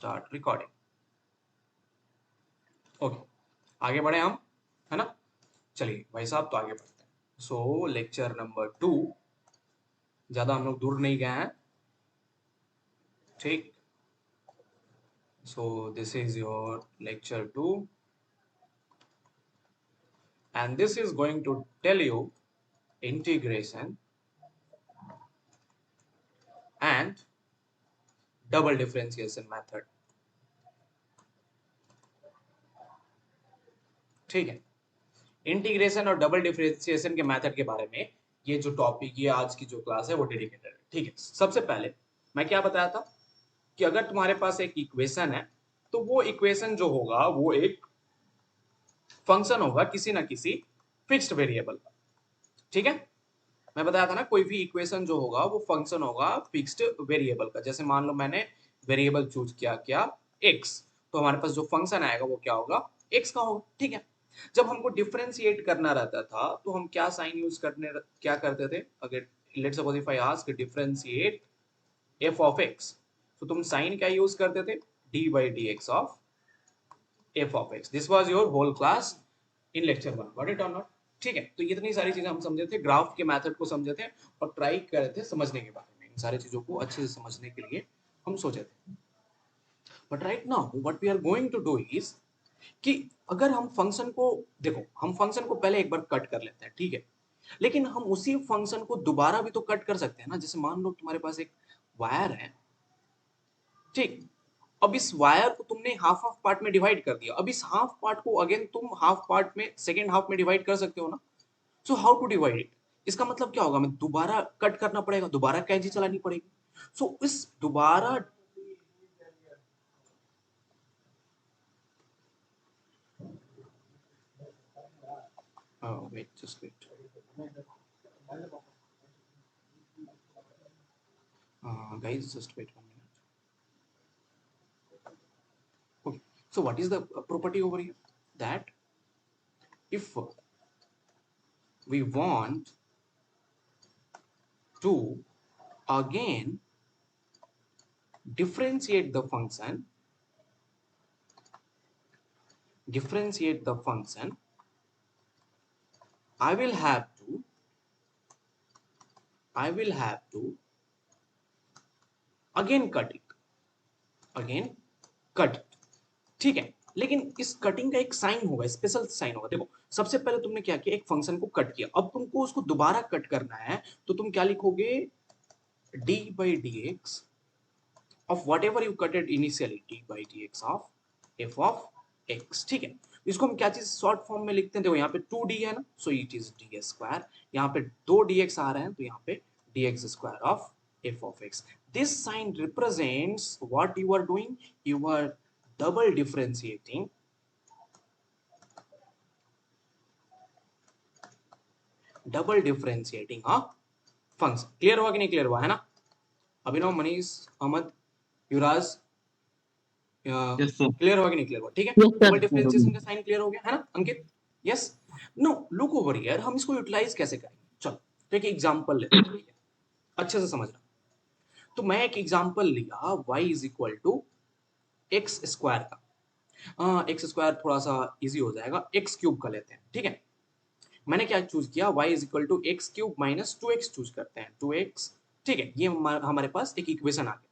Start recording. Okay, आगे बढ़े हम, है ना। चलिए भाई साहब, तो आगे बढ़ते हैं। सो लेक्चर नंबर 2, ज्यादा हम लोग दूर नहीं गए हैं, ठीक। सो this is your lecture 2 and this is going to tell you integration and double differentiation method, ठीक है। इंटीग्रेशन और डबल डिफरेंशिएशन के मेथड के बारे में ये जो टॉपिक, ये आज की जो क्लास है वो डेडिकेटेड है, ठीक है। सबसे पहले मैं क्या बताया था कि अगर तुम्हारे पास एक इक्वेशन है तो वो इक्वेशन जो होगा वो एक फंक्शन होगा किसी ना किसी फिक्स्ड वेरिएबल का, ठीक है। मैं बताया था ना, कोई भी इक्वेशन जो होगा वो फंक्शन होगा फिक्स्ड वेरिएबल का। जैसे मान लो मैंने वेरिएबल चूज किया क्या, एक्स, तो हमारे पास जो फंक्शन आएगा वो क्या होगा, एक्स का होगा, ठीक है। जब हमको डिफरेंशिएट करना रहता था तो हम क्या साइन यूज करने क्या करते थे, अगर let's suppose if I ask differentiate F of X, तो तुम साइन क्या यूज करते थे, D by D x of F of X. This was your whole class in lecture 1, got it और नॉट, ठीक है। तो इतनी सारी चीजें हम समझे थे, ग्राफ के मेथड को समझे थे और ट्राई कर रहे थे समझने के बारे में। इन सारी चीजों को अच्छे से समझने के लिए हम सोचे थे। But right now what we are going to do is कि अगर हम फंक्शन को देखो, हम फंक्शन को पहले एक बार कट कर लेते हैं, ठीक है। लेकिन हम उसी फंक्शन को दोबारा भी तो कट कर सकते हैं ना। जैसे मान लो तुम्हारे पास एक वायर है, ठीक। अब इस वायर को तुमने हाफ हाफ पार्ट में डिवाइड कर दिया। अब इस हाफ पार्ट को अगेन तुम हाफ पार्ट में सेकेंड हाफ में डिवाइड कर सकते हो ना। So how to divide it, इसका मतलब क्या होगा, हमें दोबारा कट करना पड़ेगा, दोबारा कैंची चलानी पड़ेगी। सो इस दोबारा wait just wait, guys just wait 1 minute. Okay, so what is the property over here, that if we want to again differentiate the function, I will have to again cut it, ठीक है। लेकिन इस cutting का एक sign होगा, special sign होगा। देखो सबसे पहले तुमने क्या किया, एक फंक्शन को कट किया, अब तुमको उसको दोबारा कट करना है, तो तुम क्या लिखोगे, D by D x of whatever you cut it initially, d by dx of f of x, ठीक है। इसको हम क्या चीज शॉर्ट फॉर्म में लिखते हैं, देखो यहाँ पे 2d है ना, so it is ds square, यहाँ पे 2dx आ रहे हैं तो यहाँ पे dx square of f of x। this sign represents what you are doing, you are double differentiating a function। Clear हुआ कि नहीं क्लियर हुआ, है ना। अभिनव, मनीष, अहमद, युवराज, क्लियर हुआ कि नहीं क्लियर हुआ, ठीक है। डबल डिफरेंशिएशन का साइन क्लियर हो गया, है ना Ankit, yes. No look over here, हम इसको यूटिलाइज कैसे करेंगे, चलो तो एक एग्जांपल लेते हैं, ठीक है, अच्छे से समझना। तो मैं एक एग्जांपल लिया y is equal to X square का, एक्स स्क्वायर थोड़ा सा इजी हो जाएगा, एक्स क्यूब का लेते हैं, ठीक है। मैंने क्या चूज किया, y is equal to X cube minus 2x choose करते हैं, 2x, ठीक है। ये हमारे पास एक इक्वेशन आ गया,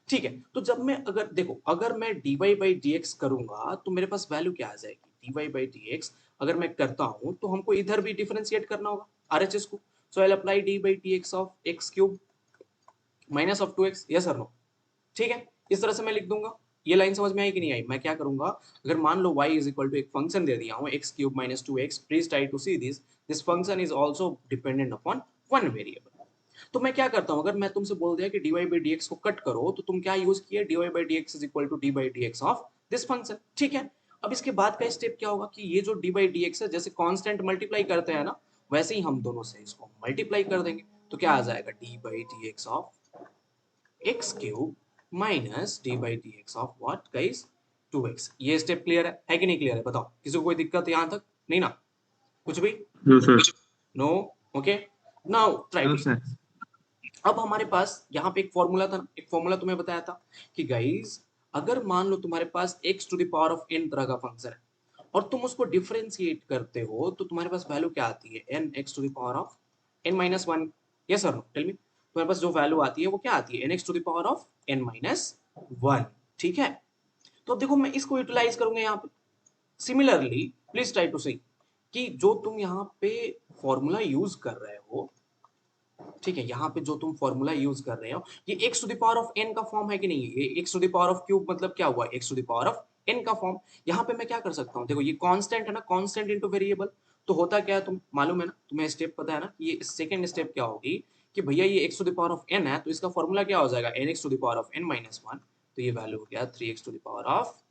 ठीक है। तो जब मैं अगर देखो, अगर मैं dy बाई डी एक्स करूंगा तो मेरे पास वैल्यू क्या आ जाएगी, dy बाई डी एक्स अगर मैं करता हूं तो हमको इधर भी डिफरेंशिएट करना होगा RHS को। So I apply d by D x of x cube minus of 2x, yes और नो, ठीक है। इस तरह से मैं लिख दूंगा। ये लाइन समझ में आई कि नहीं आई। मैं क्या करूंगा, अगर मान लो y इज इक्वल टू एक फंक्शन दे दिया हूं X cube minus 2x, please try to see this function is also dependent upon one variable. तो मैं क्या करता हूं, अगर मैं तुमसे बोल दिया कि dy by dx को कट करो, तो तुम क्या यूज किए, dy by dx is equal to d by dx of this function, ठीक है। अब इसके बाद का स्टेप क्या होगा कि ये जो d by dx है, जैसे कांस्टेंट मल्टीप्लाई करते हैं ना, वैसे ही हम दोनों से इसको मल्टीप्लाई कर देंगे। तो क्या आ जाएगा, d by dx of x cube minus d by dx of what guys, 2x। ये स्टेप क्लियर है कि नहीं क्लियर है, बताओ किसी को कोई दिक्कत यहां तक नहीं ना, कुछ भी, No, sir. No, okay. Now try No, two, sir. अब हमारे पास यहाँ पे एक फॉर्मूला था, एक फॉर्मूला तुम्हें बताया था कि गाइस अगर मान लो तुम्हारे पास x to the power of n तरह का फंक्शन है और तुम उसको डिफरेंशिएट करते हो तो तुम्हारे पास वैल्यू क्या आती है, n x to the power of n minus one. Yes और नो, टेल मी। तुम्हारे पास जो वैल्यू आती है वो क्या आती है, n x to the power of n minus one. ठीक है, तो अब देखो मैं इसको यूटिलाइज करूंगा यहाँ पे। सिमिलरली प्लीज ट्राई टू सी कि जो तुम यहाँ पे फॉर्मूला यूज कर रहे हो, ठीक है, यहाँ पे जो तुम फॉर्मूला यूज कर रहे हो ये x to the power of n का फॉर्म है कि नहीं है? ये x to the power of cube मतलब क्या हुआ, x to the power of n का फॉर्म। यहाँ पे मैं क्या कर सकता हूँ, देखो ये कांस्टेंट है ना, कांस्टेंट इनटू वेरिएबल। तो होता क्या है तुम मालूम है ना, तुम्हें स्टेप पता है ना, ये सेकंड स्टेप क्या होगी कि भैया ये x to the power of n है तो इसका फॉर्मूला क्या हो जाएगा, nx to the power of n minus one. तो ये वैल्यू हो गया 3x to the power of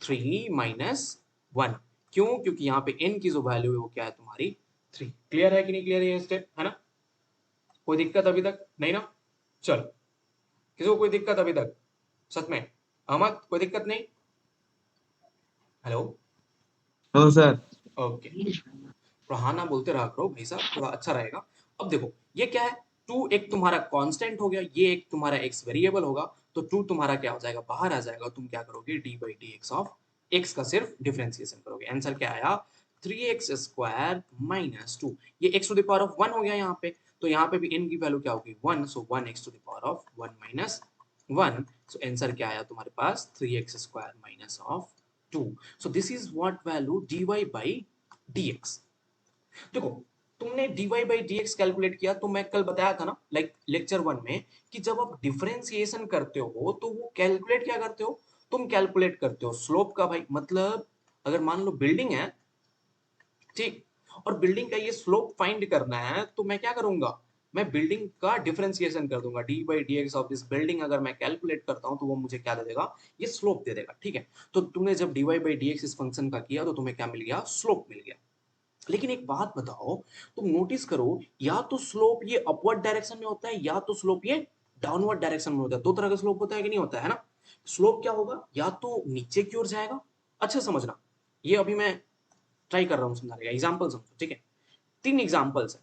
3 minus one. क्यों, क्योंकि यहाँ पे n की जो वैल्यू है वो क्या है तुम्हारी 3। क्लियर है कि नहीं क्लियर है ये स्टेप, है ना? कोई दिक्कत अभी तक नहीं ना? चलो, किसी को कोई दिक्कत अभी तक? सच में अहमद कोई दिक्कत नहीं? हेलो? हाँ सर। ओके, थोड़ा हाँ ना बोलते रहा करो भाई साहब, थोड़ा अच्छा रहेगा। अब देखो ये क्या है, टू एक तुम्हारा कांस्टेंट हो गया, ये एक तुम्हारा एक्स वेरिएबल होगा, तो टू तुम्हारा क्या हो जाएगा, बाहर आ जाएगा। तुम क्या करोगे, D by D x of X का सिर्फ डिफरेंशिएशन करोगे। आंसर क्या आया, 3x² माइनस टू। ये x to the power of 1 हो गया यहाँ पे, तो यहाँ पे भी n की वैल्यू क्या होगी 1, so 1x to the power of 1 minus 1। सो आंसर क्या आया तुम्हारे पास, 3x² minus of 2। So this is what value dy by dx। देखो तुमने dy बाई dx कैलकुलेट किया तो मैं कल बताया था ना, लाइक लेक्चर 1 में, कि जब आप डिफरेंशिएशन करते हो तो वो कैलकुलेट क्या करते हो, तुम कैलकुलेट करते हो स्लोप का भाई। मतलब अगर मान लो बिल्डिंग है, ठीक, और बिल्डिंग का ये स्लोप फाइंड करना है तो मैं क्या करूंगा, मैं बिल्डिंग का डिफरेंशिएशन कर दूंगा, D by D x of this building अगर मैं कैलकुलेट करता हूं तो वो मुझे क्या दे देगा, ये स्लोप दे देगा। ठीक है, तो तुमने जब d y by D x इस फंक्शन का किया तो तुम्हें क्या मिल गया, स्लोप मिल गया। लेकिन एक बात बताओ, तुम नोटिस करो, या तो स्लोप ये अपवर्ड डायरेक्शन में होता है या तो स्लोप ये डाउनवर्ड डायरेक्शन में होता है। दो तरह का स्लोप होता है कि नहीं होता है ना? स्लोप क्या होगा, या तो नीचे की ओर जाएगा। अच्छा समझना, ये अभी मैं ट्राई कर रहा हूँ समझाने का, एग्जांपल समझो। ठीक है, 3 एग्जांपल्स है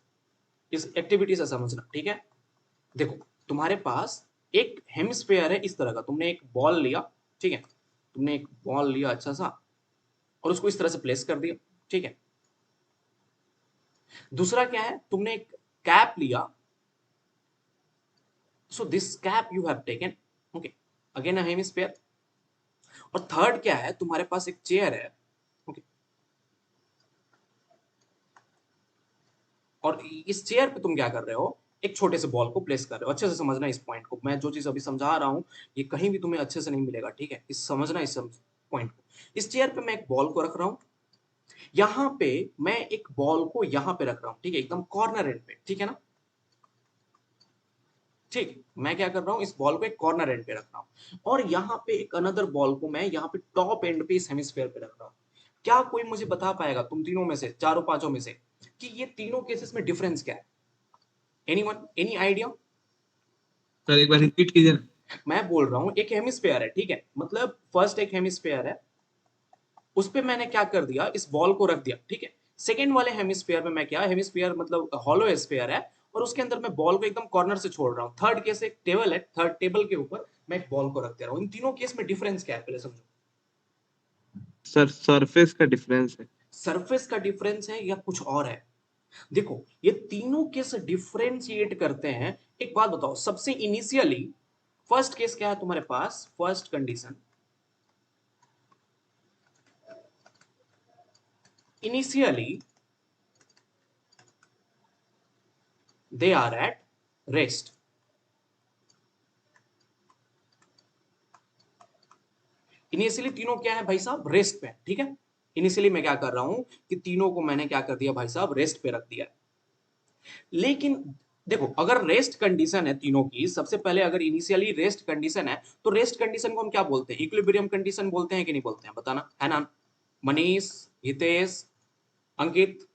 इस एक्टिविटी से समझना। ठीक है, देखो तुम्हारे पास एक हेमिस्फीयर है इस तरह का, तुमने एक बॉल लिया, ठीक है, तुमने एक बॉल लिया अच्छा सा और उसको इस तरह से प्लेस कर दिया। ठीक है, दूसरा क्या है, तुमने एक कैप लिया, so this cap you have taken, okay, again a hemisphere। और थर्ड क्या है, तुम्हारे पास एक चेयर है, okay, और इस चेयर पे तुम क्या कर रहे हो, एक छोटे से बॉल को प्लेस कर रहे हो। अच्छे से समझना इस पॉइंट को, मैं जो चीज अभी समझा रहा हूँ ये कहीं भी तुम्हें अच्छे से नहीं मिलेगा। ठीक है, इस समझना इस पॉइंट को। इस चेयर पे मैं एक बॉल को रख रहा हूँ, यहाँ पे मैं एक बॉल को यहाँ पे रख रहा हूँ, ठीक है, एकदम कॉर्नर एंड पे। ठीक है ना? ठीक, मैं क्या कर रहा हूँ, इस बॉल को एक कॉर्नर एंड पे रख रहा हूँ और यहाँ पे एक अनदर बॉल को मैं यहाँ पे टॉप एंड पे इस हेमिस्फीयर पे रख रहा हूँ। क्या कोई मुझे बता पाएगा तुम तीनों में से, चारों पांचों में से, कि ये तीनों केसेस में डिफरेंस क्या है? Anyone, any idea? सर एक बार रिपीट कीजिए ना। मैं बोल रहा हूँ एक हेमिस्फीयर है, ठीक है, मतलब फर्स्ट एक हेमिस्फीयर है, उस पे मैंने क्या कर दिया, इस बॉल को रख दिया। ठीक है, सेकेंड वाले हेमिस्फीयर में मैं क्या, हेमिस्फीयर मतलब हॉलो स्फीयर है और उसके अंदर मैं बॉल को एकदम कॉर्नर से छोड़ रहा हूँ। थर्ड केस एक टेबल है, थर्ड टेबल के ऊपर मैं एक बॉल को रख दे रहा हूँ। इन तीनों केस में डिफरेंस क्या है पहले समझो। सर सरफेस का डिफरेंस है। सरफेस का डिफरेंस है या कुछ और है? देखो ये तीनों केस डिफरेंशिएट करते हैं। एक बात बताओ, सबसे इनिशियली फर्स्ट केस क्या है तुम्हारे पास, first condition, initially they are at rest. Initially तीनों क्या है भाई साहब, रेस्ट पे। ठीक है, इनिशियली मैं क्या कर रहा हूं कि तीनों को मैंने क्या कर दिया भाई साहब, रेस्ट पे रख दिया। लेकिन देखो अगर रेस्ट कंडीशन है तीनों की, सबसे पहले अगर इनिशियली रेस्ट कंडीशन है तो रेस्ट कंडीशन को हम क्या बोलते हैं, इक्विलिब्रियम कंडीशन बोलते हैं कि नहीं बोलते हैं, बताना है ना? Manish, Hitesh, Ankit,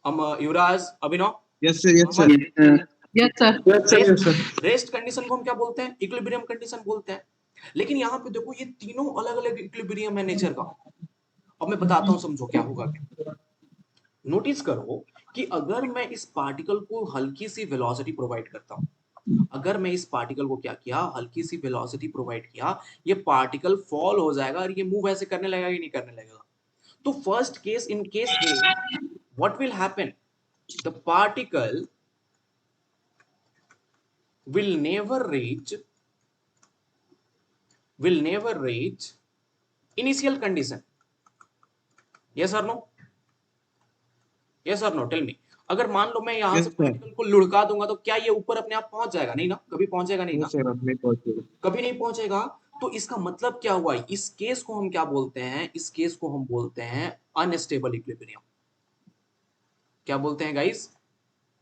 Yuvraj, Abhinav, yes sir, yes Ahmad, sir. Yes sir. Yes sir, yes sir. Rest condition को हम क्या बोलते हैं, इक्विलिब्रियम कंडीशन बोलते हैं। लेकिन यहाँ पे देखो ये तीनों अलग अलग इक्विलिब्रियम है नेचर का। अब मैं बताता हूं समझो क्या होगा। क्या नोटिस करो कि अगर मैं इस पार्टिकल को हल्की सी वेलोसिटी प्रोवाइड करता हूं, अगर मैं इस पार्टिकल को क्या किया, हल्की सी वेलोसिटी प्रोवाइड किया, ये पार्टिकल फॉल हो जाएगा और ये मूव ऐसे करने लगेगा कि नहीं करने लगेगा। तो first case, in case A, what will happen, the particle will never reach will never reach initial condition. yes or no? yes or no, tell me. अगर मान लो मैं यहां यस से सर। पार्टिकल को लुढ़का दूंगा तो क्या ये ऊपर अपने आप पहुंच जाएगा? नहीं ना, कभी पहुंचेगा नहीं नो ना, सर, अब नहीं पहुंचेगा। कभी नहीं पहुंचेगा। तो इसका मतलब क्या हुआ, इस केस को हम क्या बोलते हैं, इस केस को हम बोलते हैं अनस्टेबल इक्विलिब्रियम। क्या बोलते हैं guys?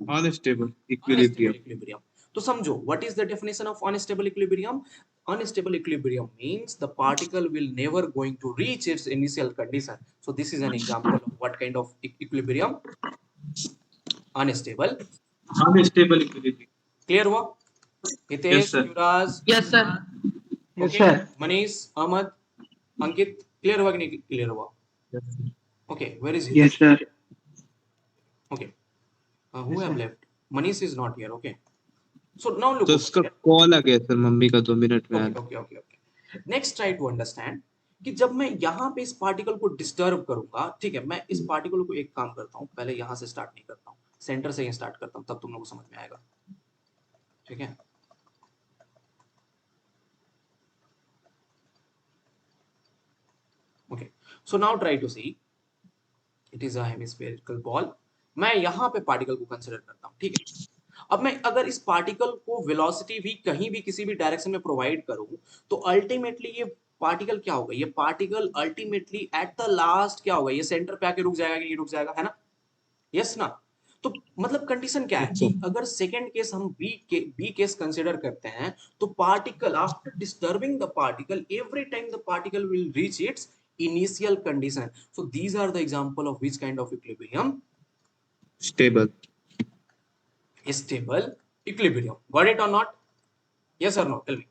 Unstable unstable equilibrium. Equilibrium. तो समझो, what is the definition of unstable equilibrium? Unstable equilibrium means the particle will never going to reach its initial condition. So this is an example of what kind of equilibrium? Unstable. Unstable equilibrium. Clear हुआ? Yes Hitesh, sir. Yuvraj, yes sir. Okay, Manish, Ahmad, Ankit, clear हुआ कि नहीं clear हुआ? Okay, where is yes Hitesh? Sir. Okay, who have left? Manish is not here. Okay, so now look तो over उसका here. Call आ गया sir, मम्मी का 2 मिनट में ओके आना। Okay okay okay, next try to understand कि जब मैं यहाँ पे इस पार्टिकल को डिस्टर्ब करूंगा, ठीक है, मैं इस पार्टिकल को एक काम करता हूँ, पहले यहाँ से स्टार्ट नहीं करता हूँ, सेंटर से ही स्टार्ट करता हूँ, तब तुम लोग को समझ में आएगा। ठीक है, okay, so now try to see, it is a hemispherical ball. मैं यहाँ पे पार्टिकल को कंसिडर करता हूँ, ठीक है। अब मैं अगर इस पार्टिकल को वेलोसिटी भी कहीं भी किसी भी डायरेक्शन में प्रोवाइड करूं, तो अल्टीमेटली ये पार्टिकल क्या होगा, ये particle ultimately at the last क्या होगा, ये सेंटर पे आके रुक जाएगा कि नहीं रुक जाएगा, है ना? यस ना? तो मतलब कंडीशन क्या है कि अगर सेकंड केस हम बी केस कंसीडर करते हैं, तो particle after disturbing the particle, every time the particle will reach its initial condition. So these are the example of which kind of equilibrium? Stable. Stable equilibrium. Got it और not? Yes और no, tell me.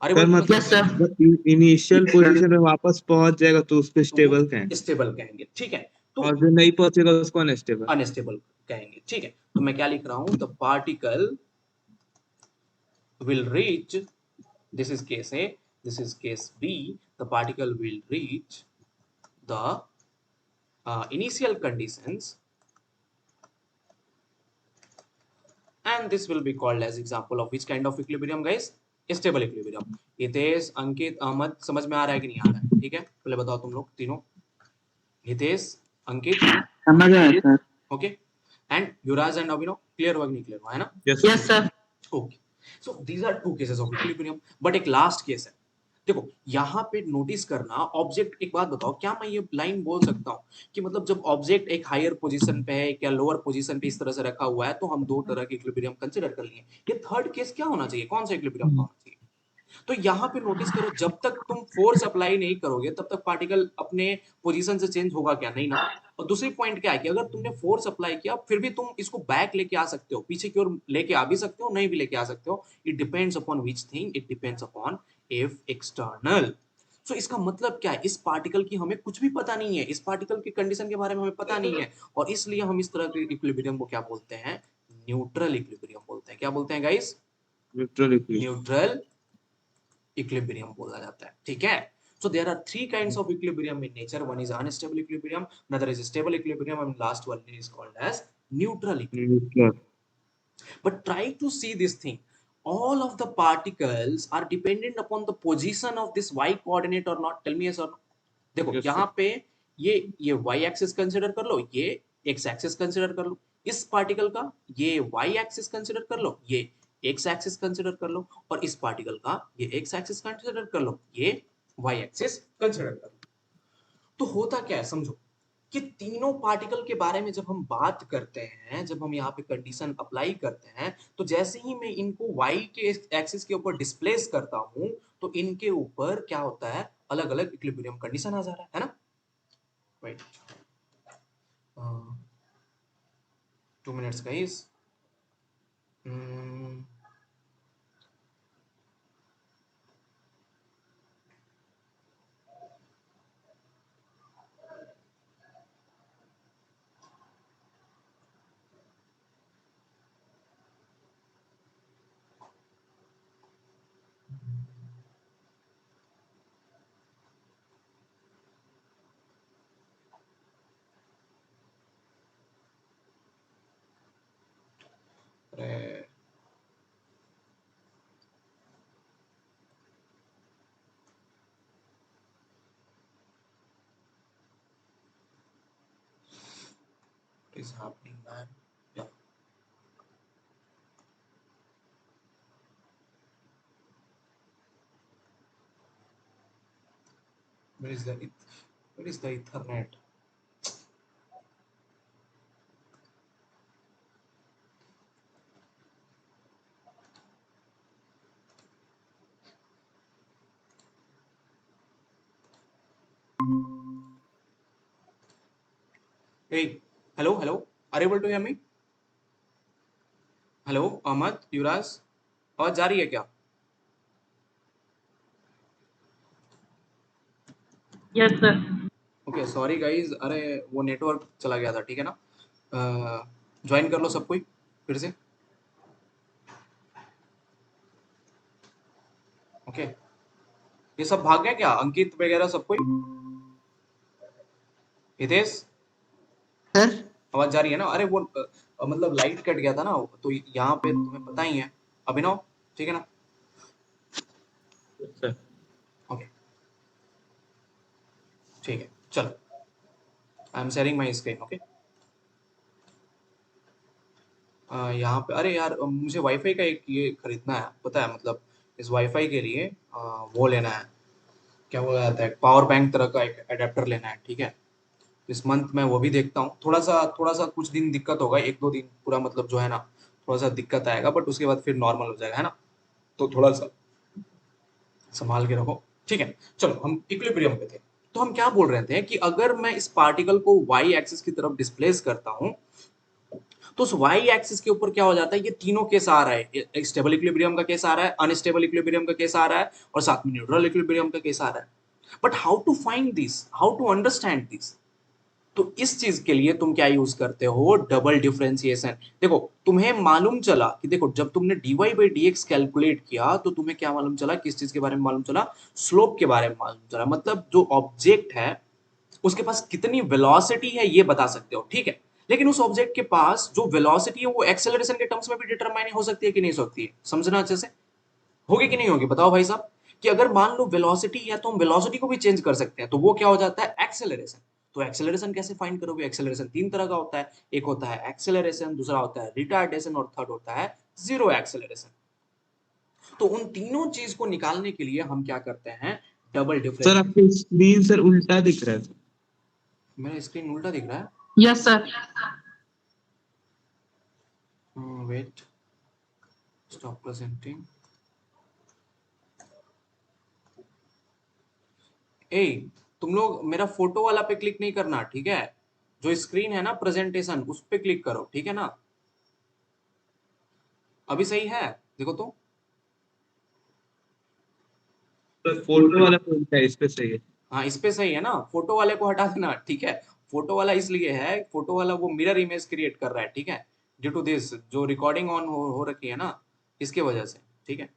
अरे sir बोल तुमने yes sir. मतलब initial position में वापस पहुंच जाएगा तो उसको स्टेबल कहेंगे, स्टेबल कहेंगे, ठीक है। तो और जो नहीं पहुंचेगा उसको अनस्टेबल। अनस्टेबल कहेंगे, ठीक है। तो मैं क्या लिख रहा हूं, the particle will reach, this is case A, this is case B, the particle will reach the initial conditions, and this will be called as example of which kind of equilibrium guys? Stable equilibrium. Hitesh, Ankit, Ahmad, समझ में आ रहा है कि नहीं आ रहा है? ठीक है, पहले बताओ तुम लोग तीनों, हितेश, अंकित, समझ आया sir. Okay, and Yuvraj and Abhinav, clear हुआ कि नहीं क्लियर हुआ, है ना? Yes yes sir. Okay, so these are two cases of equilibrium, but एक लास्ट केस है। देखो यहाँ पे नोटिस करना, ऑब्जेक्ट, एक बात बताओ, क्या मैं ये लाइन बोल सकता हूँ कि मतलब जब ऑब्जेक्ट एक हायर पोजीशन पे है या लोअर पोजीशन पे इस तरह से रखा हुआ है, तो हम दो तरह के इक्विलिब्रियम कंसीडर कर लिए? ये थर्ड केस क्या होना चाहिए, कौन सा इक्विलिब्रियम का होना चाहिए? तो यहाँ पे नोटिस करो, जब तक तुम फोर्स अप्लाई नहीं करोगे तब तक पार्टिकल अपने पोजीशन से चेंज होगा क्या? नहीं ना। और दूसरी पॉइंट क्या है कि अगर तुमने फोर्स अप्लाई किया, फिर भी तुम इसको बैक लेके आ सकते हो, पीछे की ओर लेके आ भी सकते हो, नहीं भी लेके आ सकते हो। It depends upon which thing, it depends upon F external. So इसका मतलब क्या है, इस पार्टिकल की हमें कुछ भी पता नहीं है, इस पार्टिकल की कंडीशन के बारे में हमें पता नहीं है, और इसलिए हम इस तरह के इक्विलिब्रियम को क्या बोलते हैं? न्यूट्रल इक्विलिब्रियम बोलते हैं। क्या बोलते हैं guys? Neutral equilibrium. Neutral equilibrium बोला जाता है, ठीक है। So there are three kinds of equilibrium in nature. One is unstable equilibrium, another is stable equilibrium, and last one is called as neutral equilibrium. Neutral. But try to see this thing. All of the particles are dependent upon the position of this y coordinate or not. Tell me yes or no. देखो yes यहाँ sir. पे ये y axis consider कर लो, ये x axis consider कर लो, इस particle का ये y एक्सिस कंसिडर कर लो, ये x एक्सिस कंसिडर कर लो, और इस पार्टिकल का ये x एक्सिस कंसिडर कर लो, ये y एक्सिस कंसिडर कर लो। तो होता क्या है समझो, कि तीनों पार्टिकल के बारे में जब हम बात करते हैं, जब हम यहाँ पे कंडीशन अप्लाई करते हैं, तो जैसे ही मैं इनको y के एक्सिस के ऊपर डिस्प्लेस करता हूं, तो इनके ऊपर क्या होता है, अलग अलग इक्विलिब्रियम कंडीशन आ जा रहा है ना? Wait, 2 minutes guys. Hmm. is happening, man? Yeah. Where is the Ethernet? Hey, hello. Are you able to hear me? Hello Ahmad, Yuvraj, आवाज जा रही है क्या? Yes sir. Okay, sorry guys, अरे वो नेटवर्क चला गया था, ठीक है ना? ज्वाइन कर लो सब कोई फिर से। ओके, ये सब भाग गया क्या? अंकित वगैरह सब कोई? हितेश, सर आवाज जा रही है ना? अरे वो मतलब लाइट कट गया था ना, तो यहाँ पे तुम्हें पता ही है। अभिनव, ठीक है ना? सर ओके, ठीक है, चलो, I am sharing my screen. Okay, यहाँ पे, अरे यार मुझे वाईफाई का एक ये खरीदना है, पता है, मतलब इस वाईफाई के लिए वो लेना है, क्या बोला जाता है, पावर बैंक तरह का एक अडेप्टर लेना है, ठीक है? इस मंथ मैं वो भी देखता हूँ। थोड़ा सा कुछ दिन दिक्कत होगा, 1-2 दिन पूरा मतलब जो है ना, थोड़ा सा दिक्कत आएगा, बट उसके बाद फिर नॉर्मल हो जाएगा, है ना? तो थोड़ा सा संभाल के रखो, ठीक है? चलो, हम इक्विलिब्रियम पे थे। तो हम क्या बोल रहे थे कि अगर मैं इस पार्टिकल को वाई एक्सिस की तरफ डिस्प्लेस करता हूँ, तो उस वाई एक्सिस के ऊपर क्या हो जाता है, ये तीनों केस आ रहा है, स्टेबल इक्विलिब्रियम का केस आ रहा है, अनस्टेबल इक्विलिब्रियम का केस आ रहा है, और साथ में न्यूट्रल इक्विलिब्रियम का केस आ रहा है। But how to find this, how to understand this? तो इस चीज के लिए तुम क्या यूज करते हो? Double differentiation. देखो, तुम्हें मालूम चला कि देखो, जब तुमने dy by D x calculate किया तो तुम्हें क्या मालूम चला, किस चीज के बारे में मालूम चला? स्लोप के बारे में मालूम चला। मतलब जो ऑब्जेक्ट है उसके पास कितनी वेलोसिटी है ये बता सकते हो, ठीक है? लेकिन उस ऑब्जेक्ट के पास जो वेलोसिटी है वो एक्सेलरेशन के टर्म्स में भी डिटरमाइन हो सकती है कि नहीं हो सकती है? समझना अच्छे से, होगी कि नहीं होगी, बताओ भाई साहब। कि अगर मान लो वेलोसिटी है तो हम वेलोसिटी को भी चेंज कर सकते हैं, तो वो क्या हो जाता है? एक्सेलरेशन। तो एक्सेलरेशन कैसे फाइंड करोगे? एक्सेलरेशन तीन तरह का होता है, एक होता है एक्सेलरेशन, दूसरा होता है रिटार्डेशन, और थर्ड होता है जीरो एक्सेलरेशन। तो उन तीनों चीज को निकालने के लिए हम क्या करते हैं? Double sir differentiation. आपकी स्क्रीन सर उल्टा दिख रहा है सर। मेरा स्क्रीन उल्टा दिख रहा है? Yes sir. Wait, stop presenting. ए, तुम लोग मेरा फोटो वाला पे क्लिक नहीं करना, ठीक है? जो स्क्रीन है ना प्रेजेंटेशन, उस पे क्लिक करो, ठीक है ना? अभी सही है? देखो तो। सर फोटो वाला फोन का इस पे सही है। हाँ, इस पे सही है ना? फोटो वाले को हटा देना, ठीक है? फोटो वाला इसलिए है, फोटो वाला वो मिरर इमेज क्रिएट कर रहा है, ठीक है? ड्यू टू दिस जो रिकॉर्डिंग ऑन हो रखी है ना, इसके वजह से, ठीक है?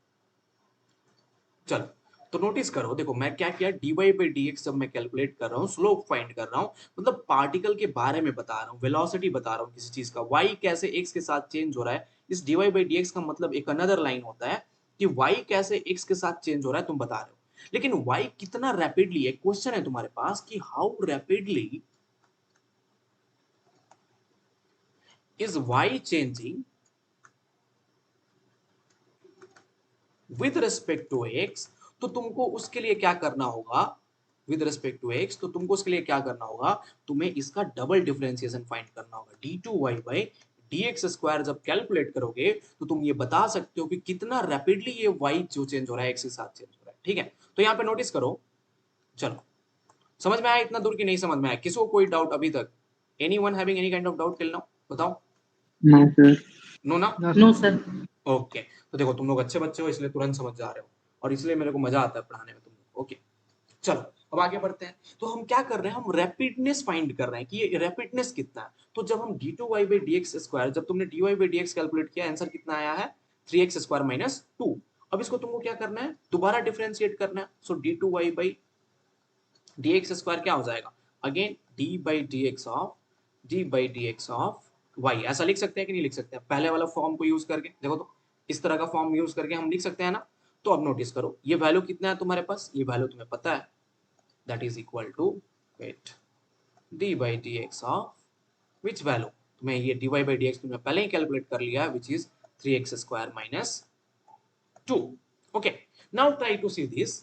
चलो, तो नोटिस करो, देखो मैं क्या किया, dy बाई डी एक्स जब मैं कैलकुलेट कर रहा हूँ, स्लोप फाइंड कर रहा हूँ, मतलब पार्टिकल के बारे में बता रहा हूँ, वेलोसिटी बता रहा हूँ किसी चीज का, y कैसे x के साथ चेंज हो रहा है। इस dy बाई डी एक्स का मतलब एक अनदर लाइन होता है कि y कैसे x के साथ चेंज हो रहा है, तुम बता रहे हो। लेकिन y कितना रैपिडली, एक क्वेश्चन है तुम्हारे पास कि how rapidly is y changing with respect to x। तो तुमको उसके लिए क्या करना होगा? विद रिस्पेक्ट टू x, तो तुमको उसके लिए क्या करना होगा? तुम्हें इसका डबल डिफरेंशिएशन फाइंड करना होगा। d2y by D x square जब कैलकुलेट करोगे तो तुम ये बता सकते हो कि कितना रैपिडली ये y जो चेंज हो रहा है x के साथ चेंज हो रहा है, ठीक है? तो यहाँ पे नोटिस करो, चलो, समझ में आया इतना दूर की नहीं समझ में आया? किसी को कोई डाउट अभी तक? Any one having any kind of doubt till now, बताओ। No sir. नो ना? No sir. ओके, तो देखो तुम लोग अच्छे बच्चे हो इसलिए तुरंत समझ जा रहे हो, और इसलिए मेरे को मजा आता है पढ़ाने में तुम लोग। ओके, चलो, अब आगे बढ़ते हैं। तो हम क्या कर रहे हैं? हम रैपिडनेस फाइंड कर रहे हैं कि ये रैपिडनेस कितना है। तो जब हम d2y by D x square, जब तुमने dy by D x calculate किया, आंसर कितना आया है? 3x square minus 2। अब इसको तुमको क्या करना है? दोबारा डिफरेंशिएट करना है। सो d2y by D x square क्या हो जाएगा? Again d by D x of y, ऐसा लिख सकते हैं कि नहीं लिख सकते हैं? पहले वाला फॉर्म को यूज करके देखो तो, इस तरह का फॉर्म यूज करके हम लिख सकते हैं ना? तो अब नोटिस करो, ये वैल्यू कितना है तुम्हारे पास? ये वैल्यू तुम्हें पता है, that is equal to, wait, d by D x of which value? तुम्हें ये dy by dx तुमने पहले ही कैलकुलेट कर लिया which is 3x square minus 2. Okay, now try to see this.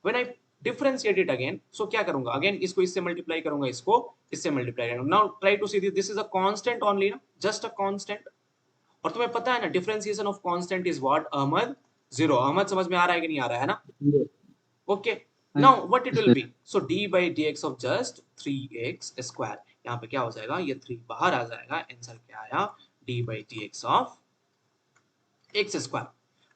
When I differentiate it again, so क्या करूंगा, again इसको इससे मल्टीप्लाई करूंगा, इसको इससे मल्टीप्लाई करूंगा. Now try to see this is a constant only ना, जस्ट अ कांस्टेंट. और तुम्हें पता है ना differentiation of constant is what Ahmad, zero. Ahmad समझ में आ रहा है कि नहीं आ रहा है ना? Okay, now what it will be, so d by dx of just 3x square. यहाँ पे क्या हो जाएगा, ये 3 बाहर आ जाएगा, आंसर क्या आया, d by dx of x square.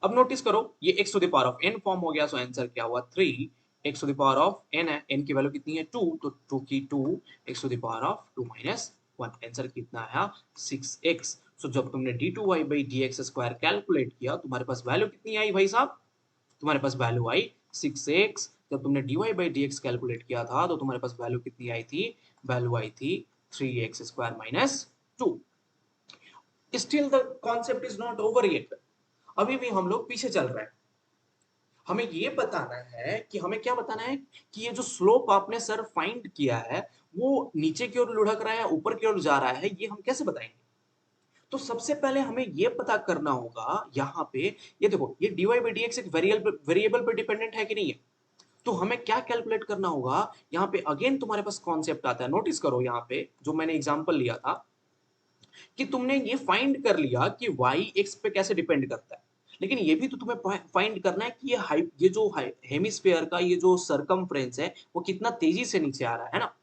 अब नोटिस करो ये x to the power of n form हो गया, सो आंसर क्या हुआ 3 x to the power of n है, n की वैल्यू कितनी है 2, तो 2 की 2 x to the power of 2 minus 1, answer कितना आया 6x. सो जब तुमने d2y by dx square calculate किया, तुम्हारे पास वैल्यू कितनी आई भाई साहब, तुम्हारे पास वैल्यू आई 6x. जब तुमने dy by dx कैलकुलेट किया था तो तुम्हारे पास वैल्यू कितनी आई थी, वैल्यू आई थी 3x square minus 2. Still the concept is not over yet, अभी भी हम लोग पीछे चल रहे हैं. हमें ये बताना है कि हमें क्या बताना है कि ये जो स्लोप आपने सर फाइंड किया है वो नीचे की ओर लुढ़क रहा है, ऊपर की ओर जा रहा है, ये हम कैसे बताएंगे? तो सबसे पहले हमें ये पता करना होगा, यहाँ पे ये देखो, ये dy by dx एक वेरिएबल पे डिपेंडेंट है कि नहीं है. तो हमें क्या कैलकुलेट करना होगा, यहाँ पे अगेन तुम्हारे पास कॉन्सेप्ट आता है. नोटिस करो यहाँ पे जो मैंने एग्जांपल लिया था कि तुमने ये फाइंड कर लिया कि y x पे कैसे डिपेंड करता है, लेकिन ये भी तो तुम्हें फाइंड करना है कि ये जो हेमिस्फीयर का ये जो सरकमफ्रेंस है वो कितना तेजी से नीचे आ रहा है ना.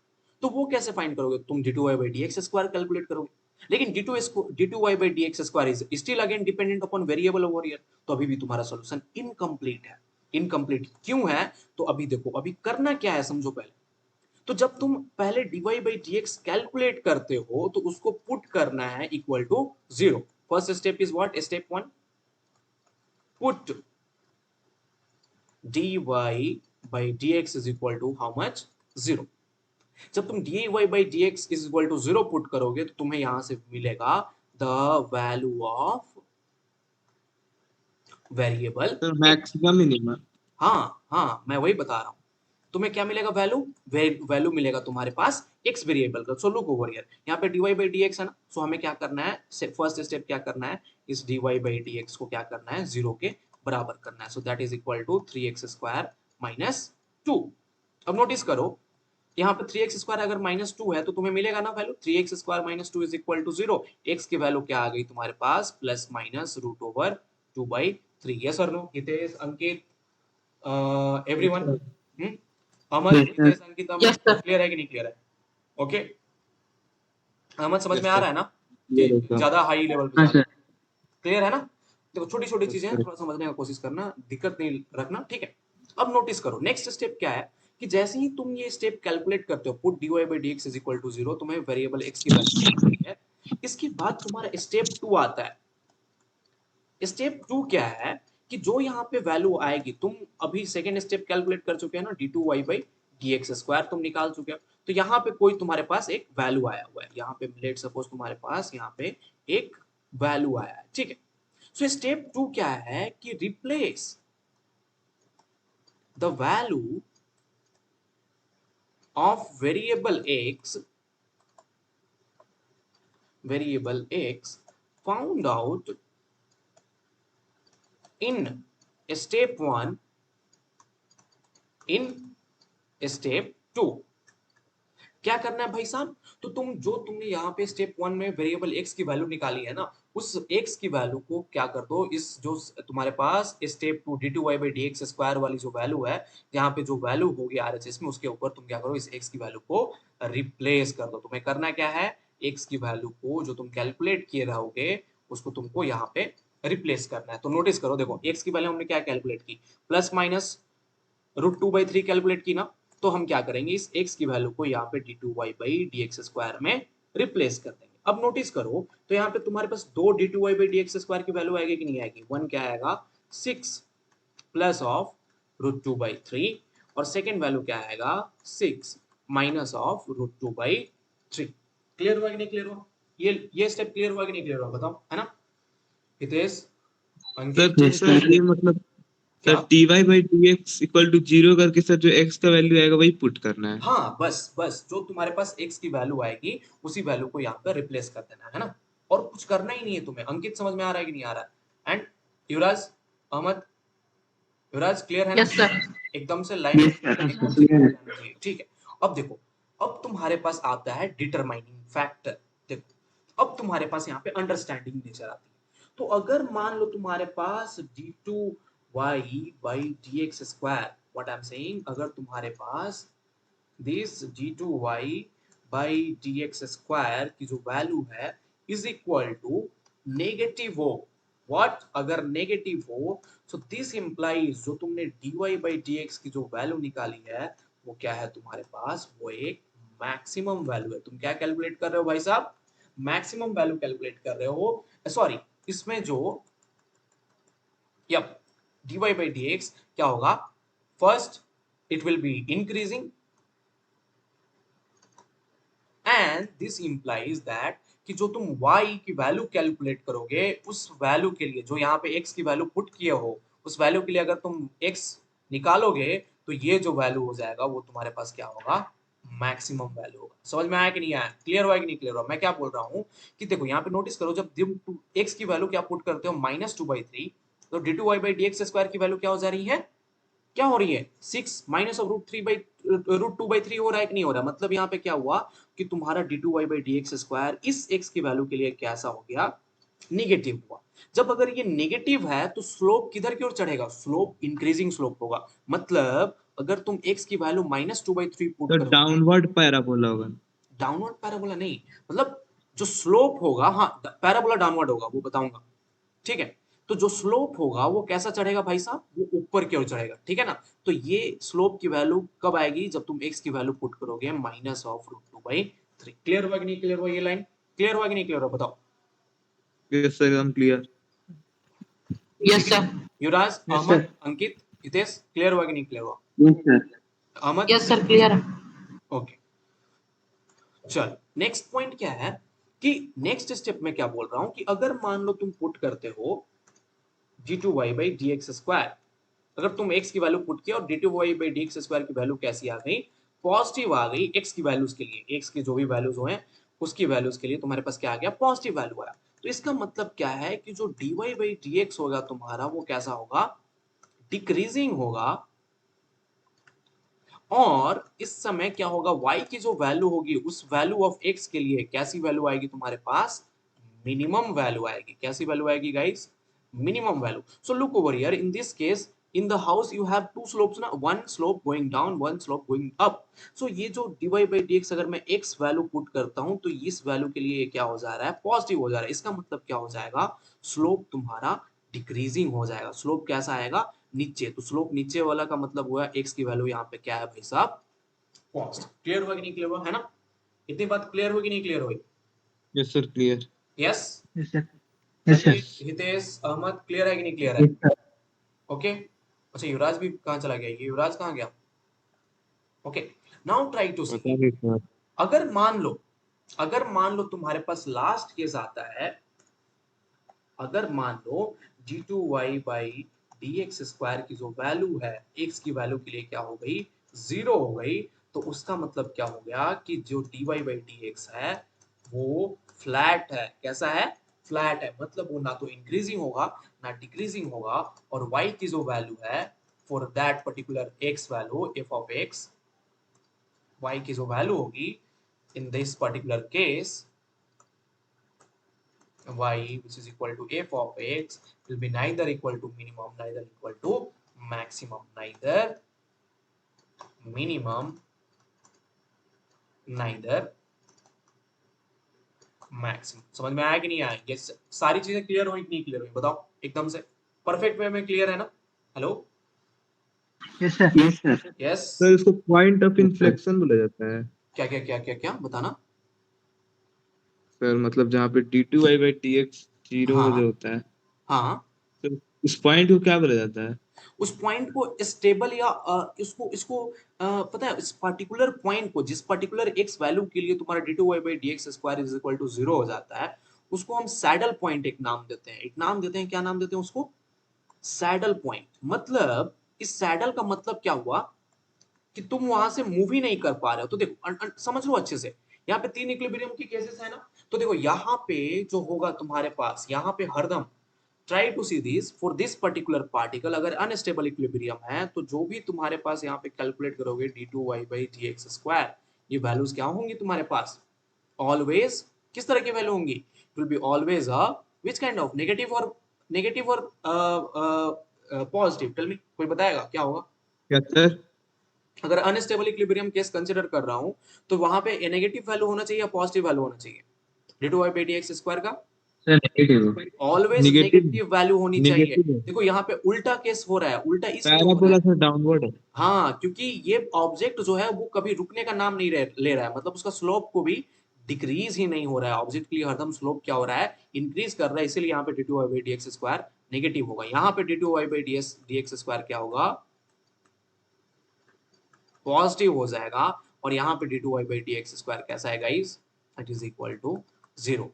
तो वो कैसे फाइंड करोगे, तुम d2y by dx square calculate करोगे. लेकिन d2y by dx square is still again dependent upon variable over here, तो अभी भी तुम्हारा सॉल्यूशन इनकम्प्लीट है. इनकम्प्लीट क्यों है, तो अभी देखो अभी करना क्या है समझो पहले. तो जब तुम पहले dy by dx कैलकुलेट करते हो तो उसको पुट करना है equal to 0. First step is what, step 1, put dy by dx is equal to how much, 0. जब तुम dy by dx is equal to 0 put करोगे तो तुम्हें यहां से मिलेगा the value of variable sir maximum minimum. हाँ मैं वही बता रहा हूं. तुम्हें क्या मिलेगा, वैल्यू मिलेगा तुम्हारे पास x वेरिएबल का. सो लुक ओवर हियर, यहाँ पे dy by dx है ना, सो हमें क्या करना है, फर्स्ट स्टेप क्या करना है, इस dy by dx को क्या करना है, 0 के बराबर करना है. So that is equal to 3x square minus 2. अब नोटिस करो यहाँ पे 3x स्क्वायर अगर माइनस 2 है तो तुम्हें मिलेगा ना value 3x square minus 2 is equal to 0. x की वैल्यू क्या आ गई तुम्हारे पास, plus minus root over 2/3. Yes और no, Hitesh, Ankit, everyone, Aman, Hitesh, Ankit, Aman, clear है कि नहीं क्लियर है? ओके, अमन समझ में आ रहा है ना कि ज्यादा हाई लेवल पे क्लियर है ना? देखो छोटी छोटी चीजें थोड़ा समझने का कोशिश करना, दिक्कत नहीं रखना, ठीक है. अब नोटिस करो नेक्स्ट स्टेप क्या है कि जैसे ही तुम ये स्टेप कैलकुलेट करते हो, put dy by dx is equal to 0, तुम्हें वेरिएबल x की वैल्यू है. इसके बाद तुम्हारा स्टेप 2 आता है. स्टेप 2 क्या है कि जो यहाँ पे वैल्यू आएगी, तुम अभी सेकेंड स्टेप कैलकुलेट कर चुके हैं ना, d2y by dx स्क्वायर तुम निकाल चुके हो. तो यहाँ पे कोई तुम्हारे पास एक वैल्यू आया हुआ है, यहाँ पे लेट सपोज तुम्हारे पास यहाँ पे एक वैल्यू आया है, ठीक है. सो स्टेप 2 क्या है कि replace the value of variable x found out in step 1 in step 2. क्या करना है भाई साहब, तो तुमने यहाँ पे स्टेप 1 में वेरिएबल x की वैल्यू निकाली है ना, उस x की वैल्यू को क्या कर दो, इस जो तुम्हारे पास step 2 d2y by dx square वाली जो वैल्यू है, यहाँ पे जो वैल्यू होगी RHS में, उसके ऊपर तुम क्या करो, इस x की वैल्यू को रिप्लेस कर दो. तुम्हें करना क्या है, x की वैल्यू को जो तुम कैलकुलेट किए रहोगे उसको तुमको यहाँ पे रिप्लेस करना है. तो नोटिस करो, देखो x की वैल्यू हमने क्या कैलकुलेट की, प्लस माइनस रूट 2/3 कैलकुलेट की ना, तो हम क्या करेंगे, इस x की वैल्यू को यहाँ पे d2y by dx स्क्वायर में रिप्लेस कर देंगे. अब नोटिस करो तो यहाँ पे तुम्हारे पास दो d2y by dx स्क्वायर की वैल्यू आएगी कि नहीं आएगी, वन क्या आएगा 6 प्लस ऑफ रूट 2/3 और सेकेंड वैल्यू क्या आएगा 6 माइनस ऑफ रूट 2/3. क्लियर हुआ कि नहीं क्लियर हुआ, ये स्टेप क्लियर हुआ कि नहीं क्लियर हुआ, बताओ, है ना हितेश, अंकित? सर मतलब सर क्या? D y by D x equal to 0 करके सर जो x का वैल्यू आएगा वही पुट करना है। हाँ, बस बस जो तुम्हारे पास x की वैल्यू आएगी उसी वैल्यू को यहाँ पे रिप्लेस कर देना है ना, और कुछ करना ही नहीं है तुम्हें। अंकित समझ में आ रहा है कि नहीं आ रहा है? एंड युवराज, अहमद, युवराज क्लियर है ना? Yes sir. एकदम से लाइन Yes, sir. एकदम से clear रहना चाहिए, ठीक है। अब देखो, अब तुम्हारे पास आता है डिटरमाइनिंग फैक्टर। देखो, अब तुम्हारे पास यहाँ पे अंडरस्टैंडिंग नेचर आती है। तो अगर मान लो तुम्हारे पास d2y by dx square, what I am saying, अगर तुम्हारे पास this d2y by dx square की जो वैल्यू है इज इक्वल टू नेगेटिव हो, व्हाट, अगर नेगेटिव हो, सो दिस इंप्लाइज जो तुमने dy by dx की जो वैल्यू निकाली है वो क्या है तुम्हारे पास, वो एक मैक्सिमम वैल्यू है। तुम क्या कैलकुलेट कर रहे हो भाई साहब? मैक्सिमम वैल्यू कैलकुलेट कर रहे हो। सॉरी, इसमें जो यप dy by dx क्या होगा, first it will be increasing and this implies that कि जो तुम y की वैल्यू कैलकुलेट करोगे उस वैल्यू के लिए जो यहाँ पे x की वैल्यू पुट किए हो उस वैल्यू के लिए अगर तुम x निकालोगे तो ये जो वैल्यू हो जाएगा वो तुम्हारे पास क्या होगा, मैक्सिमम वैल्यू होगा। समझ में आया कि नहीं आया? क्लियर हुआ कि नहीं क्लियर हुआ? मैं क्या बोल रहा हूँ कि देखो यहाँ पे नोटिस करो, जब तुम x की वैल्यू क्या पुट करते हो -2/3, तो d2y by dx स्क्वायर की वैल्यू क्या हो जा रही है, क्या हो रही है, 6 माइनस ऑफ √2/3 हो रहा है कि नहीं हो रहा? मतलब यहाँ पे क्या हुआ कि तुम्हारा d2y by dx स्क्वायर इस x की वैल्यू के लिए कैसा हो गया, निगेटिव हुआ। जब अगर ये नेगेटिव है तो स्लोप किधर की ओर चढ़ेगा, स्लोप इंक्रीजिंग स्लोप होगा। मतलब अगर तुम x की वैल्यू -2/3 पुट तो करोगे, डाउनवर्ड पैराबोला होगा। डाउनवर्ड पैराबोला नहीं, मतलब जो स्लोप होगा, हाँ पैराबोला डाउनवर्ड होगा वो बताऊंगा, ठीक है। तो जो स्लोप होगा वो कैसा चढ़ेगा भाई साहब, वो ऊपर की ओर चढ़ेगा, ठीक है ना। तो ये स्लोप की वैल्यू कब आएगी, जब तुम x की वैल्यू पुट करोगे -√2/3। क्लियर हुआ कि नहीं क्लियर हुआ? ये लाइन क्लियर हुआ कि नहीं क्लियर हुआ, बताओ। यस सर, एकदम clear. Yes sir. Yuvraj, yes Ahmad, sir. Ankit, Hitesh, clear हुआ कि नहीं क्लियर हुआ? Yes sir. Ahmad, yes sir clear है। ओके। चल नेक्स्ट पॉइंट क्या है कि नेक्स्ट स्टेप में क्या बोल रहा हूं कि अगर मान लो तुम पुट करते हो d2y by dx स्क्वायर, अगर तुम x की वैल्यू पुट किया और d2y by dx स्क्वायर की वैल्यू कैसी आ गई, पॉजिटिव आ गई। x की वैल्यूज के लिए, x की जो भी वैल्यूज हुए उसकी वैल्यूज के लिए तुम्हारे पास क्या आ गया, पॉजिटिव वैल्यू आया। तो इसका मतलब क्या है कि जो dy by dx होगा तुम्हारा वो कैसा होगा, डिक्रीजिंग होगा। और इस समय क्या होगा, y की जो वैल्यू होगी उस वैल्यू ऑफ x के लिए कैसी वैल्यू आएगी तुम्हारे पास, मिनिमम वैल्यू आएगी। कैसी वैल्यू आएगी guys, minimum value. So look over here, in this case in the house you have two slopes ना, one slope going down, one slope going up. So ये जो dy by dx अगर मैं x value put करता हूं तो इस value के लिए क्या हो जा रहा है, पॉजिटिव हो जा रहा है। इसका मतलब क्या हो जाएगा, स्लोप तुम्हारा डिक्रीजिंग हो जाएगा। स्लोप कैसा आएगा, नीचे। तो स्लोप नीचे वाला का मतलब हुआ x की वैल्यू यहाँ पे क्या है भाई साहब, पॉजिटिव। क्लियर हुआ कि नहीं क्लियर हुआ, है ना? इतनी बात क्लियर हुई कि नहीं क्लियर हुई? Yes sir, clear. Yes. Yes sir. Yes sir. Ankit, Hitesh, Ahmad, clear है कि नहीं क्लियर है? Yes sir. ओके। अच्छा युवराज भी कहाँ चला गया, ये युवराज कहाँ गया? ओके, नाउ ट्राई टू सी। पता नहीं सर। अगर मान लो, अगर मान लो तुम्हारे पास लास्ट केस आता है, अगर मान लो d2y by dx स्क्वायर की जो वैल्यू है x की वैल्यू के लिए क्या हो गई, 0 हो गई। तो उसका मतलब क्या हो गया कि जो dy by dx है वो फ्लैट है। कैसा है, फ्लैट है। मतलब वो ना तो इंक्रीजिंग होगा ना डिक्रीजिंग होगा। और y की जो वैल्यू है for that particular x value f of x, y की जो वैल्यू होगी in this particular case, y which is equal to f of x will be neither equal to minimum neither equal to maximum, neither minimum neither maximum। समझ में आया कि नहीं आया? ये सारी चीजें क्लियर हुई कि नहीं क्लियर हुई, बताओ एकदम से परफेक्ट वे में क्लियर है ना? Hello, yes sir. Yes sir. Yes. Sir इसको पॉइंट ऑफ इन्फ्लेक्शन बोला जाता है। क्या क्या क्या क्या क्या बताना। सर मतलब जहाँ पे d2y by dx 0 हाँ जो होता है, हाँ, तो उस पॉइंट को क्या बोला जाता है? उस पॉइंट को स्टेबल या इसको इसको पता है, इस पर्टिकुलर पॉइंट को, जिस पर्टिकुलर x वैल्यू के लिए तुम्हारा d2y by dx square is equal to 0 हो जाता है, उसको हम सैडल पॉइंट एक नाम देते हैं। एक नाम देते हैं, क्या नाम देते हैं उसको, सैडल पॉइंट, मतलब इस सैडल का मतलब क्या हुआ कि तुम वहां से मूव ही नहीं कर पा रहे हो। तो देखो समझ लो अच्छे से, यहाँ पे 3 इक्विलिब्रियम की केसेस है ना। तो देखो यहाँ पे जो होगा तुम्हारे पास, यहाँ पे हरदम try to see this for this particular particle, अगर अनस्टेबल इक्विलिब्रियम है तो जो भी तुम्हारे पास यहाँ पे कैलकुलेट करोगे d2y/dx², ये वैल्यूज क्या होंगी तुम्हारे पास, ऑलवेज किस तरह की वैल्यू होंगी, it will be always a which kind of negative और पॉजिटिव, टेल मी, कोई बताएगा क्या होगा। क्या सर? अगर अनस्टेबल इक्विलिब्रियम केस कंसीडर कर रहा हूं तो वहां पे नेगेटिव वैल्यू होना चाहिए या पॉजिटिव वैल्यू होना चाहिए d2y/dx² का, sir negative. Always negative. Negative value होनी चाहिए। नेगेटिव है। देखो यहाँ पे उल्टा केस हो रहा है, उल्टा इसलिए हो रहा पैराबोला है, सर डाउनवर्ड है। हाँ क्योंकि ये ऑब्जेक्ट जो है वो कभी रुकने का नाम नहीं ले रहा है, मतलब उसका स्लोप को भी डिक्रीज ही नहीं हो रहा है, ऑब्जेक्ट के लिए हरदम स्लोप क्या हो रहा है, इंक्रीज कर रहा है, इसीलिए यहाँ पे d2y/dx² नेगेटिव होगा। यहाँ पे d2y/dx² क्या होगा, पॉजिटिव हो जाएगा। और यहाँ पे d2y/dx² कैसा है guys, it is equal to 0।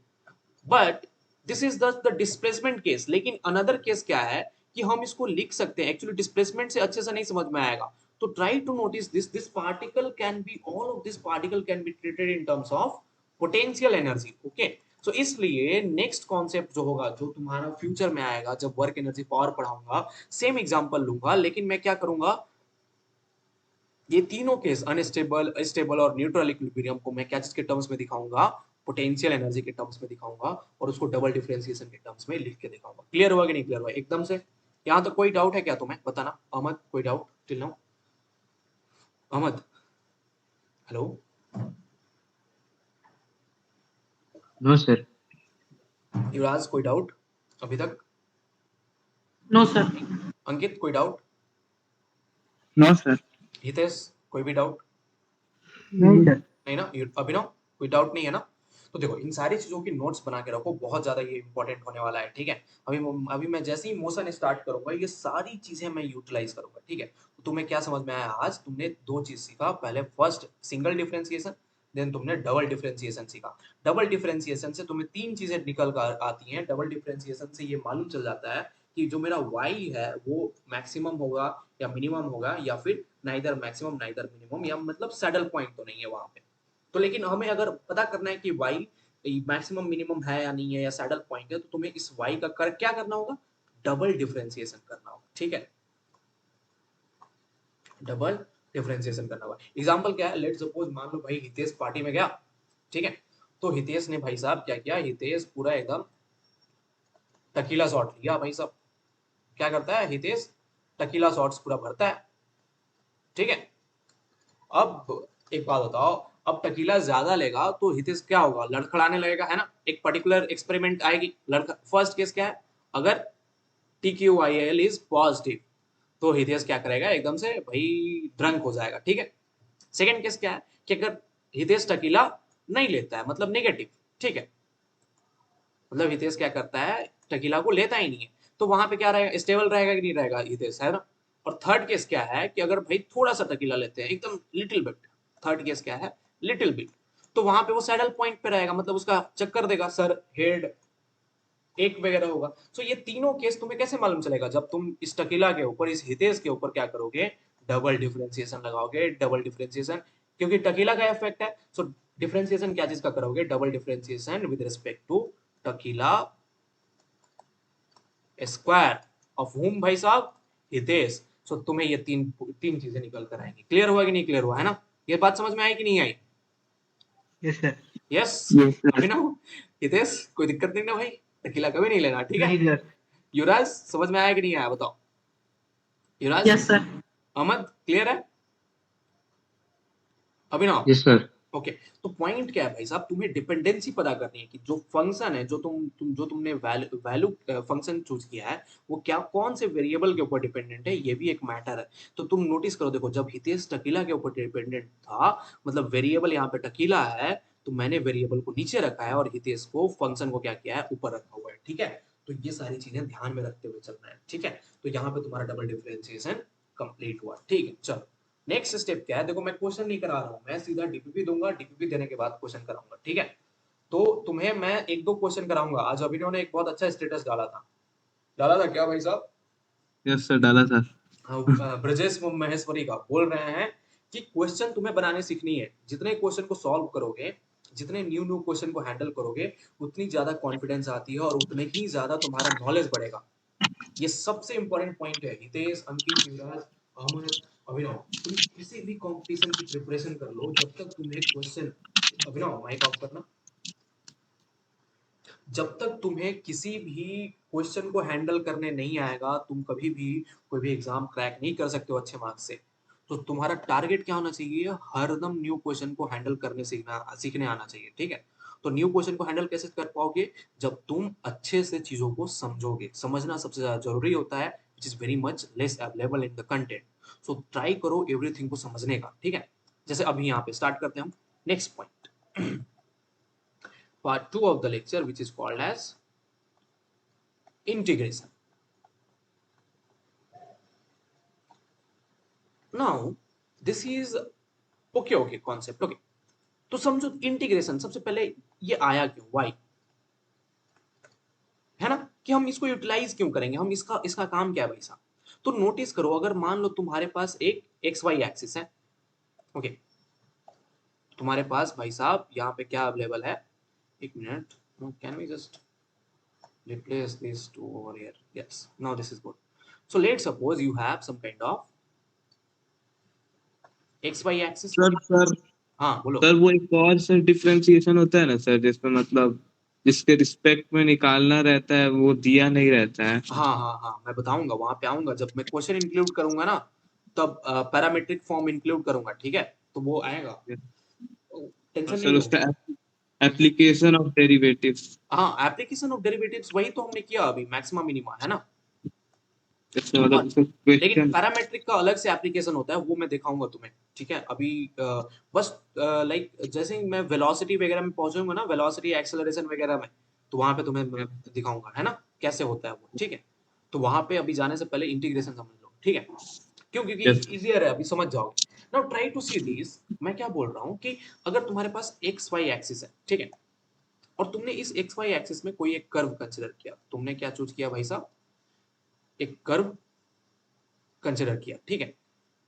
But this is the displacement case. लेकिन अनदर केस क्या है कि हम इसको लिख सकते हैं, एक्चुअली डिस्प्लेसमेंट से अच्छे से नहीं समझ में आएगा, तो try to notice this particle can be, all of this particle can be treated in terms of potential energy. Okay, so इसलिए नेक्स्ट कॉन्सेप्ट जो होगा, जो तुम्हारा फ्यूचर में आएगा जब वर्क एनर्जी पावर पढ़ाऊंगा, सेम एग्जांपल लूंगा, लेकिन मैं क्या करूंगा, ये तीनों केस अनस्टेबल, स्टेबल और न्यूट्रल इक्विलिब्रियम को मैं क्या चीज के टर्म्स में दिखाऊंगा, पोटेंशियल एनर्जी के टर्म्स में दिखाऊंगा, और उसको डबल डिफरेंशिएशन के टर्म्स में लिख के दिखाऊंगा। क्लियर हुआ कि नहीं क्लियर हुआ एकदम से? यहाँ तक कोई डाउट है क्या तुम्हें, बताना। अहमद, कोई doubt till now? Ahmad, hello? No sir. Yuvraj, कोई डाउट अभी तक? No sir. अंकित, कोई डाउट? No sir. हितेश, कोई भी डाउट? नहीं सर। नहीं ना? अभिनव, कोई डाउट नहीं है ना? तो देखो इन सारी चीजों की नोट्स बना के रखो, बहुत ज्यादा ये इंपॉर्टेंट होने वाला है, ठीक है। अभी मैं जैसे ही मोशन स्टार्ट करूंगा ये सारी चीजें मैं यूटिलाइज करूंगा, ठीक है। तो तुम्हें क्या समझ में आया आज, तुमने दो चीज सीखा, पहले फर्स्ट सिंगल डिफरेंशिएशन, देन तुमने डबल डिफरेंशिएशन सीखा। डबल डिफरेंशिएशन से तुम्हें तीन चीजें निकल कर आती हैं। डबल डिफरेंशिएशन से ये मालूम चल जाता है कि जो मेरा y है वो मैक्सिमम होगा या मिनिमम होगा, या फिर नाइदर मैक्सिमम नाइदर मिनिमम, या मतलब सैडल पॉइंट तो नहीं है वहां पे। तो लेकिन हमें अगर पता करना है कि y मैक्सिमम मिनिमम है या नहीं है, या सैडल पॉइंट है, तो तुम्हें इस y का क्या करना होगा, डबल डिफरेंशिएशन करना होगा, ठीक है। डबल डिफरेंशिएशन करना होगा। एग्जांपल क्या है, लेट सपोज मान लो भाई हितेश पार्टी में गया, ठीक है। तो हितेश ने भाई साहब क्या किया, हितेश पूरा एकदम टकीला शॉट लिया भाई साहब। क्या करता है हितेश, टकीला शॉट्स पूरा भरता है, ठीक है। अब एक बात बताओ, अब टकीला ज्यादा लेगा तो हितेश क्या होगा, लड़खड़ाने लगेगा, है ना। एक पर्टिकुलर एक्सपेरिमेंट आएगी, लड़का फर्स्ट केस क्या है, अगर TQIL इज पॉजिटिव तो हितेश क्या करेगा, एकदम से भाई ड्रंक हो जाएगा, ठीक है। सेकंड केस क्या है कि अगर हितेश टकीला नहीं लेता है, मतलब नेगेटिव, ठीक है, मतलब हितेश क्या करता है, टकीला को लेता ही नहीं है, तो वहां पे क्या रहेगा, स्टेबल रहेगा कि नहीं रहेगा हितेश, है ना। और थर्ड केस क्या है कि अगर भाई थोड़ा सा टकीला लेते हैं, एकदम लिटिल बिट, थर्ड केस क्या है, लिटिल बिट, तो वहां पे वो सैडल पॉइंट पे रहेगा, मतलब उसका चक्कर देगा, सर हेड एक वगैरह होगा। सो ये तीनों केस तुम्हें कैसे मालूम चलेगा, जब तुम इस टकीला के ऊपर, इस हितेश के ऊपर क्या करोगे, डबल डिफरेंशिएशन लगाओगे। डबल डिफरेंशिएशन क्योंकि टकीला का इफेक्ट है, सो डिफरेंशिएशन क्या चीज का करोगे, double differentiation with respect to टकीला स्क्वायर ऑफ हुम भाई साहब, हितेश। सो तुम्हें ये तीन तीन चीजें निकल कर आएंगी। क्लियर हुआ कि नहीं क्लियर हुआ, है ना। ये बात समझ में आई कि नहीं आई? Yes sir. Yes. Yes sir. अभी ना हितेश, कोई दिक्कत नहीं ना भाई, टकीला कभी नहीं लेना, ठीक है। नहीं सर। युवराज, समझ में आया कि नहीं आया बताओ, Yuvraj? Yes sir. Ahmad, clear है? अभिनव? Yes sir. ओके। तो पॉइंट क्या है भाई साहब, तुम्हें डिपेंडेंसी पता करनी है कि जो फंक्शन है, जो तुमने वैल्यू फंक्शन चूज किया है, वो क्या कौन से वेरिएबल के ऊपर डिपेंडेंट है, ये भी एक मैटर है। तो तुम नोटिस करो, देखो जब हितेश टकीला के ऊपर डिपेंडेंट था, मतलब वेरिएबल यहाँ पे टकीला है, तो मैंने वेरिएबल को नीचे रखा है और हितेश को, फंक्शन को क्या किया है, ऊपर रखा हुआ है, ठीक है। तो ये सारी चीजें ध्यान में रखते हुए चलना है, ठीक है। तो यहाँ पे तुम्हारा डबल डिफरेंशिएशन कंप्लीट हुआ, ठीक है। चलो नेक्स्ट स्टेप क्या है, देखो मैं क्वेश्चन नहीं करा रहा हूं, मैं सीधा डीपीपी दूंगा, डीपीपी देने के बाद क्वेश्चन कराऊंगा, ठीक है। तो तुम्हें मैं एक दो क्वेश्चन कराऊंगा। आज अभिनव ने एक बहुत अच्छा स्टेटस डाला था क्या भाई साहब, यस सर, डाला था। ब्रजेश महेश्वरी का बोल रहे हैं कि क्वेश्चन तुम्हें बनाने सीखनी है। जितने क्वेश्चन को सॉल्व करोगे, जितने न्यू न्यू क्वेश्चन को हैंडल करोगे, उतनी ज्यादा कॉन्फिडेंस आती है और उतने ही ज्यादा तुम्हारा नॉलेज बढ़ेगा। ये सबसे इंपॉर्टेंट पॉइंट है। हितेश, अंकित, युवराज, अहमद, अभिनव, तुम किसी भी कंपटीशन की प्रिपरेशन कर लो, जब तक तुम्हें क्वेश्चन, अभिनव माइक ऑफ करना, जब तक तुम्हें किसी भी क्वेश्चन को हैंडल करने नहीं आएगा, तुम कभी भी कोई भी एग्जाम क्रैक नहीं कर सकते हो अच्छे मार्क्स से। तो तुम्हारा टारगेट क्या होना चाहिए? हरदम न्यू क्वेश्चन को हैंडल करने सीखने आना चाहिए, ठीक है? तो न्यू क्वेश्चन को हैंडल कैसे कर पाओगे? जब तुम अच्छे से चीजों को समझोगे। समझना सबसे ज्यादा जरूरी होता है, which is very much less available in the content. So try करो एवरीथिंग को समझने का, ठीक है? जैसे अभी यहाँ पे स्टार्ट करते हैं हम next point, part 2 of the lecture, which is called as integration. Now this is okay concept, okay? तो समझो इंटीग्रेशन सबसे पहले ये आया क्यों, वाई, है ना? कि हम इसको यूटिलाइज क्यों करेंगे, हम इसका इसका काम क्या है भाई साहब? तो नोटिस करो, अगर मान लो तुम्हारे पास एक एक्स वाई एक्सिस है, ओके, तुम्हारे पास भाई साहब यहाँ पे क्या अवेलेबल है, एक minute, can we just replace these two over here? Yes, now this is good. So let's suppose you have some kind of x y axis. Sir हाँ बोलो। सर वो एक और सर डिफरेंशिएशन होता है ना सर, जिसमें मतलब जिसके रिस्पेक्ट में निकालना रहता है वो दिया नहीं रहता है। हाँ, मैं बताऊंगा, वहां पे आऊंगा जब मैं क्वेश्चन इंक्लूड करूंगा ना, तब पैरामीट्रिक फॉर्म इंक्लूड करूंगा, ठीक है? तो वो आएगा, और टेंशन नहीं सर लो। उसका एप्लीकेशन ऑफ डेरिवेटिव्स, हाँ, एप्लीकेशन ऑफ डेरिवेटिव्स वही तो हमने किया अभी, मैक्सिमा मिनिमा, है ना? इसमें मतलब हाँ, उसका लेकिन क्वेश्चन। पैरामेट्रिक का अलग से एप्लीकेशन होता है, वो मैं दिखाऊंगा तुम्हें, ठीक है? अभी बस लाइक जैसे ही मैं वेलोसिटी वगैरह में पहुंचूंगा ना, वेलोसिटी एक्सेलरेशन वगैरह में, तो वहां पे तुम्हें मैं दिखाऊंगा, है ना, कैसे होता है वो, ठीक है? तो वहां पे अभी जाने से पहले इंटीग्रेशन समझ लो, ठीक है? क्यों? क्योंकि यस इजियर है, अभी समझ जाओगे। Now try to see this. मैं क्या बोल रहा हूँ कि अगर तुम्हारे पास एक्स वाई एक्सिस है, ठीक है, और तुमने इस एक्स वाई एक्सिस में कोई एक कर्व कंसिडर किया, तुमने क्या चूज किया भाई साहब? एक कर्व कंसिडर किया, ठीक है?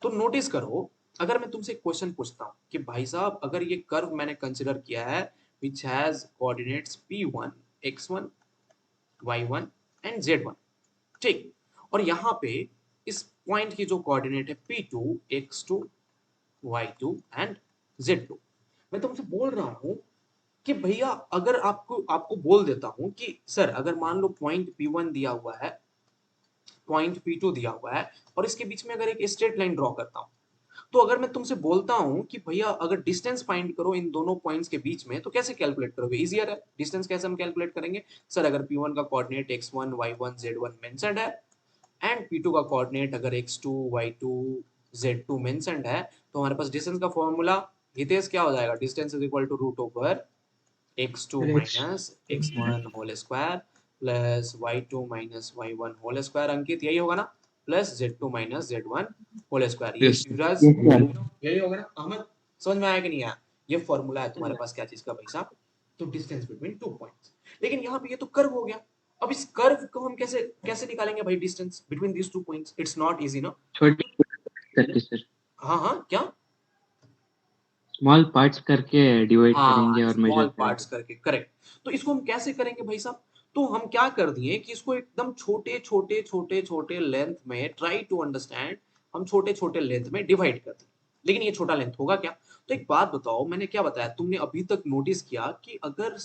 तो नोटिस करो, अगर मैं तुमसे एक क्वेश्चन पूछता हूँ कि भाई साहब अगर ये कर्व मैंने कंसिडर किया है which has coordinates p1 x1 y1 and z1, ठीक, और यहाँ पे इस पॉइंट की जो कोऑर्डिनेट है p2 x2 y2 and z2, मैं तुमसे बोल रहा हूँ कि भैया अगर आपको आपको बोल देता हूँ कि सर अगर मान लो पॉइंट p1 दिया हुआ है, पॉइंट p2 दिया हुआ है, और इसके बीच में अगर एक स्ट्रेट लाइन ड्रॉ करता हूँ, तो अगर मैं तुमसे बोलता हूं कि भैया अगर डिस्टेंस फाइंड करो इन दोनों पॉइंट्स के बीच में, तो कैसे कैलकुलेट करोगे? इजियर है, डिस्टेंस कैसे हम कैलकुलेट करेंगे? सर अगर p1 का coordinate x1 y1 z1 mentioned है, एंड p2 का कोऑर्डिनेट अगर x2 y2 z2 मेंशन्ड है, तो हमारे पास डिस्टेंस का फॉर्मूला हितेश क्या हो जाएगा? Distance is equal to root over x2 minus x1 whole square plus y2 minus y1 whole square, Ankit यही होगा ना? Plus z2 minus z1 whole square, ये यस युवराज यही होगा ना? अहमद समझ में आया कि नहीं आया? ये फॉर्मूला है तुम्हारे पास क्या चीज का भाई साहब? तो डिस्टेंस बिटवीन टू पॉइंट्स। लेकिन यहाँ पे ये तो कर्व हो गया, अब इस कर्व को हम कैसे कैसे निकालेंगे भाई, distance between these two points? It's not easy ना। छोटे करके सर, हाँ क्या? स्मॉल पार्ट्स करके डिवाइड हाँ, करेंगे और मेजर स्मॉल करेंगे। पार्ट्स करके, करेक्ट। तो इसको हम कैसे करेंगे भाई साहब? तो हम क्या कर दिए कि इसको एकदम छोटे छोटे छोटे छोटे लेंथ में, ट्राई टू अंडरस्टैंड, हम छोटे छोटे लेंथ में डिवाइड कर दिए। लेकिन ये छोटा लेंथ होगा क्या? तो एक बात बताओ, मैंने क्या बताया, तुमने अभी तक नोटिस किया कि अगर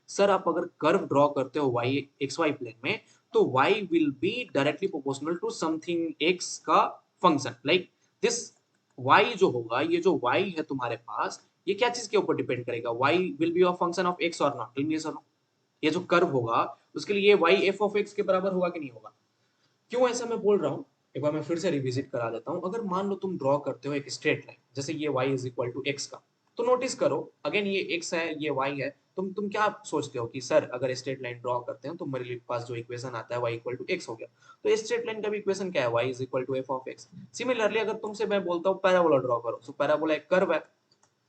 सर आप अगर कर्व ड्रॉ करते हो वाई एक्स वाई प्लेन में, तो y will be directly proportional to something x का फंक्शन, लाइक दिस। वाई जो होगा, ये जो वाई है तुम्हारे पास, ये क्या चीज के ऊपर डिपेंड करेगा? y will be a function of x और नॉट? टेल मी यस और नो। ये जो कर्व होगा उसके लिए y f ऑफ x के बराबर होगा कि नहीं होगा? क्यों ऐसा मैं बोल रहा हूँ, एक बार मैं फिर से रिविजिट करा देता हूँ। अगर मान लो तुम ड्रॉ करते हो एक स्ट्रेट लाइन, जैसे ये y is equal to x का, तो नोटिस करो अगेन ये x है, ये y है, तुम क्या सोचते हो कि सर अगर स्ट्रेट लाइन ड्रॉ करते हैं तो मेरे पास जो इक्वेशन आता है y इक्वल टू x हो गया। तो स्ट्रेट लाइन का भी इक्वेशन क्या है? y is equal to f of x। Similarly अगर तुमसे मैं बोलता हूँ पैराबोला ड्रॉ करो, सो पैराबोला एक कर्व है,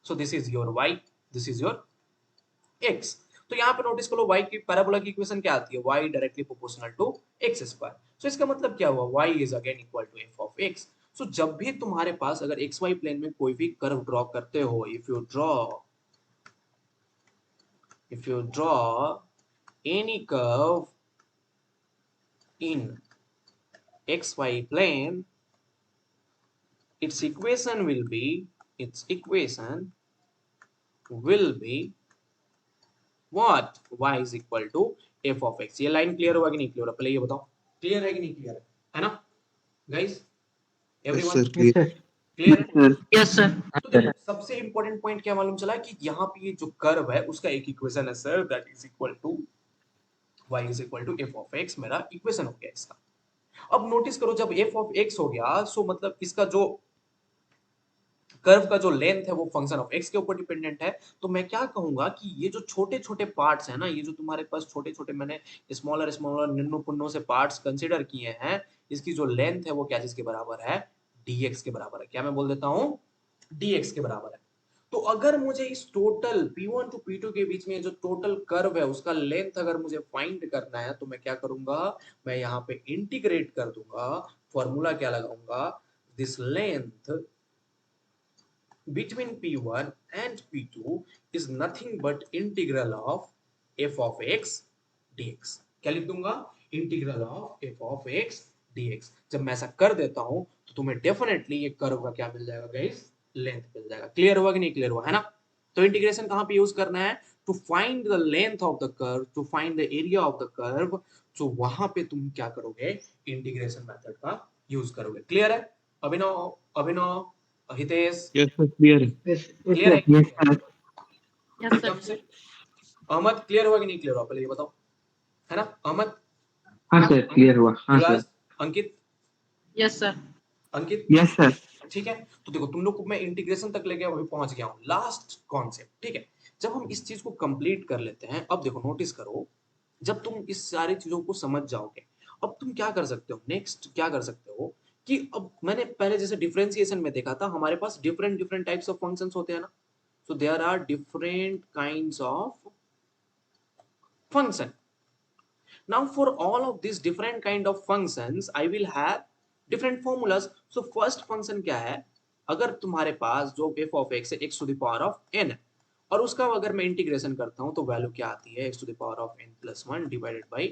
so this is your y, this is your x। तो यहाँ पे नोटिस करो y की पैराबोला की इक्वेशन क्या आती है, y directly proportional to x square. So इसका मतलब क्या हुआ, y is again equal to f of x। So जब भी तुम्हारे पास अगर xy प्लेन में कोई भी कर्व ड्रॉ करते हो, if you draw any curve in xy plane, its equation will be what, y is equal to f of x। ये लाइन क्लियर हुआ कि नहीं क्लियर हुआ, पहले ये बताओ, क्लियर है कि नहीं क्लियर है ना guys, everyone sir Yes, sir. Clear है? Sir Yes, sir. तो देखो सबसे इंपॉर्टेंट पॉइंट क्या मालूम चला कि यहाँ पे ये जो कर्व है उसका एक इक्वेशन है sir, that is equal to y is equal to f of x, मेरा इक्वेशन हो गया इसका। अब नोटिस करो जब f ऑफ x हो गया, सो मतलब इसका जो कर्व का जो लेंथ है वो फंक्शन ऑफ x के ऊपर डिपेंडेंट है। तो मैं क्या कहूंगा कि ये जो छोटे छोटे पार्ट्स है ना, ये जो तुम्हारे पास छोटे छोटे मैंने स्मॉलर स्मॉलर निन्नो पुन्नो से पार्ट्स कंसीडर किए हैं, इसकी जो लेंथ है वो क्या चीज के बराबर है, dx के बराबर है। क्या मैं बोल देता हूँ, dx के बराबर है। तो अगर मुझे इस टोटल P1 टू P2 के बीच में जो टोटल कर्व है उसका लेंथ अगर मुझे फाइंड करना है, तो मैं क्या करूंगा, मैं यहाँ पे इंटीग्रेट कर दूंगा, फॉर्मूला क्या लगाऊंगा, this length between P1 and P2 is nothing but integral of f of x dx। क्या लिख दूंगा, integral of f of x dx। जब मैं ऐसा कर देता हूं तो तुम्हें डेफिनेटली ये कर्व का क्या मिल जाएगा गाइस, लेंथ मिल जाएगा। क्लियर हुआ कि नहीं क्लियर हुआ, है ना? तो इंटीग्रेशन कहां पे यूज करना है, to find the length of the curve, to find the area of the curve. तो वहां पे तुम क्या करोगे, इंटीग्रेशन मेथड का यूज करोगे। क्लियर है? Abhinav, Abhinav, Hitesh, yes sir clear है। Yes, क्लियर है? yes, sir. Yes, एकदम sir. से अहमद क्लियर हुआ कि नहीं क्लियर हुआ, पहले ये बताओ, है ना? अहमद, हाँ सर, क्लियर हुआ। हाँ सर। युवराज, अंकित, Yes, sir. अंकित, यस सर। ठीक है। तो देखो तुम लोग को मैं इंटीग्रेशन तक ले गया, अभी पहुंच गया हूं लास्ट कॉन्सेप्ट, ठीक है। जब हम इस चीज को कंप्लीट कर लेते हैं, अब देखो नोटिस करो, जब तुम इस सारी चीजों को समझ जाओगे, अब तुम क्या कर सकते हो, नेक्स्ट क्या कर सकते हो कि अब मैंने पहले जैसे डिफरेंशिएशन में देखा था, हमारे पास different different types of functions होते हैं ना। So there are different kinds of function. Now for all of these different kind of functions, I will have different formulas. So first function क्या है, अगर तुम्हारे पास जो f of x है x to the power of n है, और उसका अगर मैं इंटीग्रेशन करता हूं तो वैल्यू क्या आती है, x to the power of n plus 1 divided by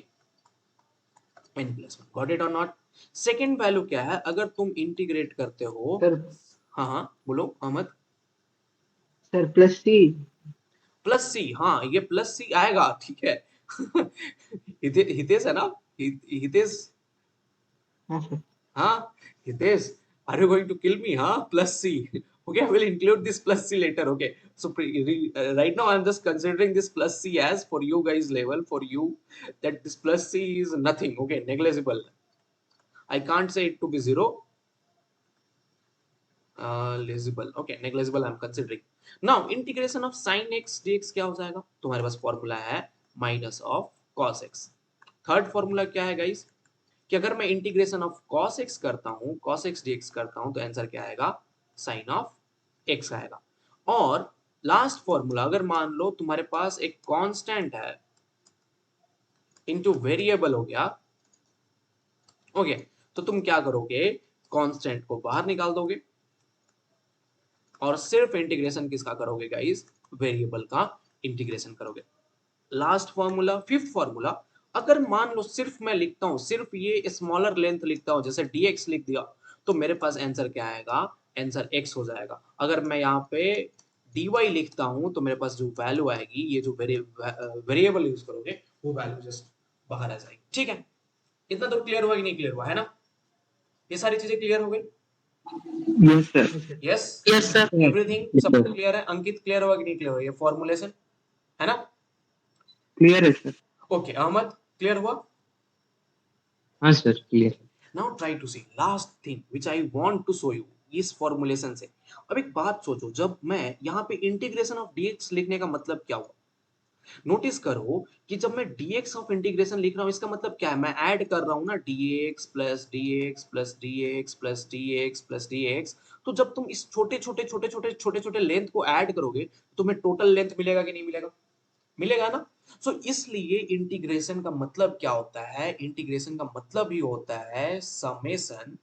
n plus 1। Got it or not? Second value क्या है, अगर तुम इंटीग्रेट करते हो, सर हाँ हाँ बोलो अहमद, सर प्लस सी। प्लस सी, हाँ ये प्लस सी आएगा, ठीक है। हितेश है ना, हितेश, हाँ sir. Huh? Hitesh, are you going to kill me? Huh? Plus C. Okay, I will include this plus C later. Okay. So right now I'm just considering this plus C as for you guys level, for you, that this plus C is nothing. Okay, negligible. I can't say it to be zero. Negligible. Okay, negligible I'm considering. Now integration of sin x dx क्या हो जाएगा? तुम्हारे पास formula है minus of cos x। Third formula क्या है guys, कि अगर मैं इंटीग्रेशन ऑफ cos x करता हूं, cos x dx करता हूं, तो आंसर क्या आएगा, sin ऑफ x आएगा। और लास्ट फॉर्मूला, अगर मान लो तुम्हारे पास एक कांस्टेंट है इनटू वेरिएबल हो गया, ओके, तो तुम क्या करोगे, कांस्टेंट को बाहर निकाल दोगे और सिर्फ इंटीग्रेशन किसका करोगे गाइस, वेरिएबल का इंटीग्रेशन करोगे। लास्ट फॉर्मूला, फिफ्थ फॉर्मूला, अगर मान लो सिर्फ मैं लिखता हूं, सिर्फ ये स्मॉलर लेंथ लिखता हूं, जैसे dx लिख दिया, तो मेरे पास आंसर क्या आएगा, आंसर x हो जाएगा। अगर मैं यहाँ पे dy लिखता हूं तो मेरे पास जो वैल्यू आएगी, ये जो वेरिएबल यूज करोगे वो वैल्यू जस्ट बाहर आ जाएगी, ठीक है। इतना तो क्लियर हुआ कि नहीं क्लियर हुआ, है ना? ये सारी चीजें क्लियर हो गई? Yes sir. Yes, Yes, sir. Everything सब क्लियर है? अंकित क्लियर हुआ कि नहीं क्लियर हुआ, ये फॉर्मुलेशन है ना? क्लियर है सर। ओके, अहमद क्लियर हुआ? हाँ sir, clear. Now try to see last thing which I want to show you इस फॉर्मुलेशन से। अब एक बात सोचो, जब मैं यहाँ पे इंटीग्रेशन ऑफ dx लिखने का मतलब क्या हुआ, नोटिस करो कि जब मैं dx ऑफ इंटीग्रेशन लिख रहा हूँ, इसका मतलब क्या है, मैं ऐड कर रहा हूँ ना, dx plus dx plus dx plus dx plus dx। तो जब तुम इस छोटे छोटे छोटे छोटे छोटे छोटे लेंथ को ऐड करोगे तो तुम्हें टोटल लेंथ मिलेगा कि नहीं मिलेगा, मिलेगा ना? सो इसलिए इंटीग्रेशन का मतलब क्या होता है? इंटीग्रेशन का मतलब ही होता है समेशन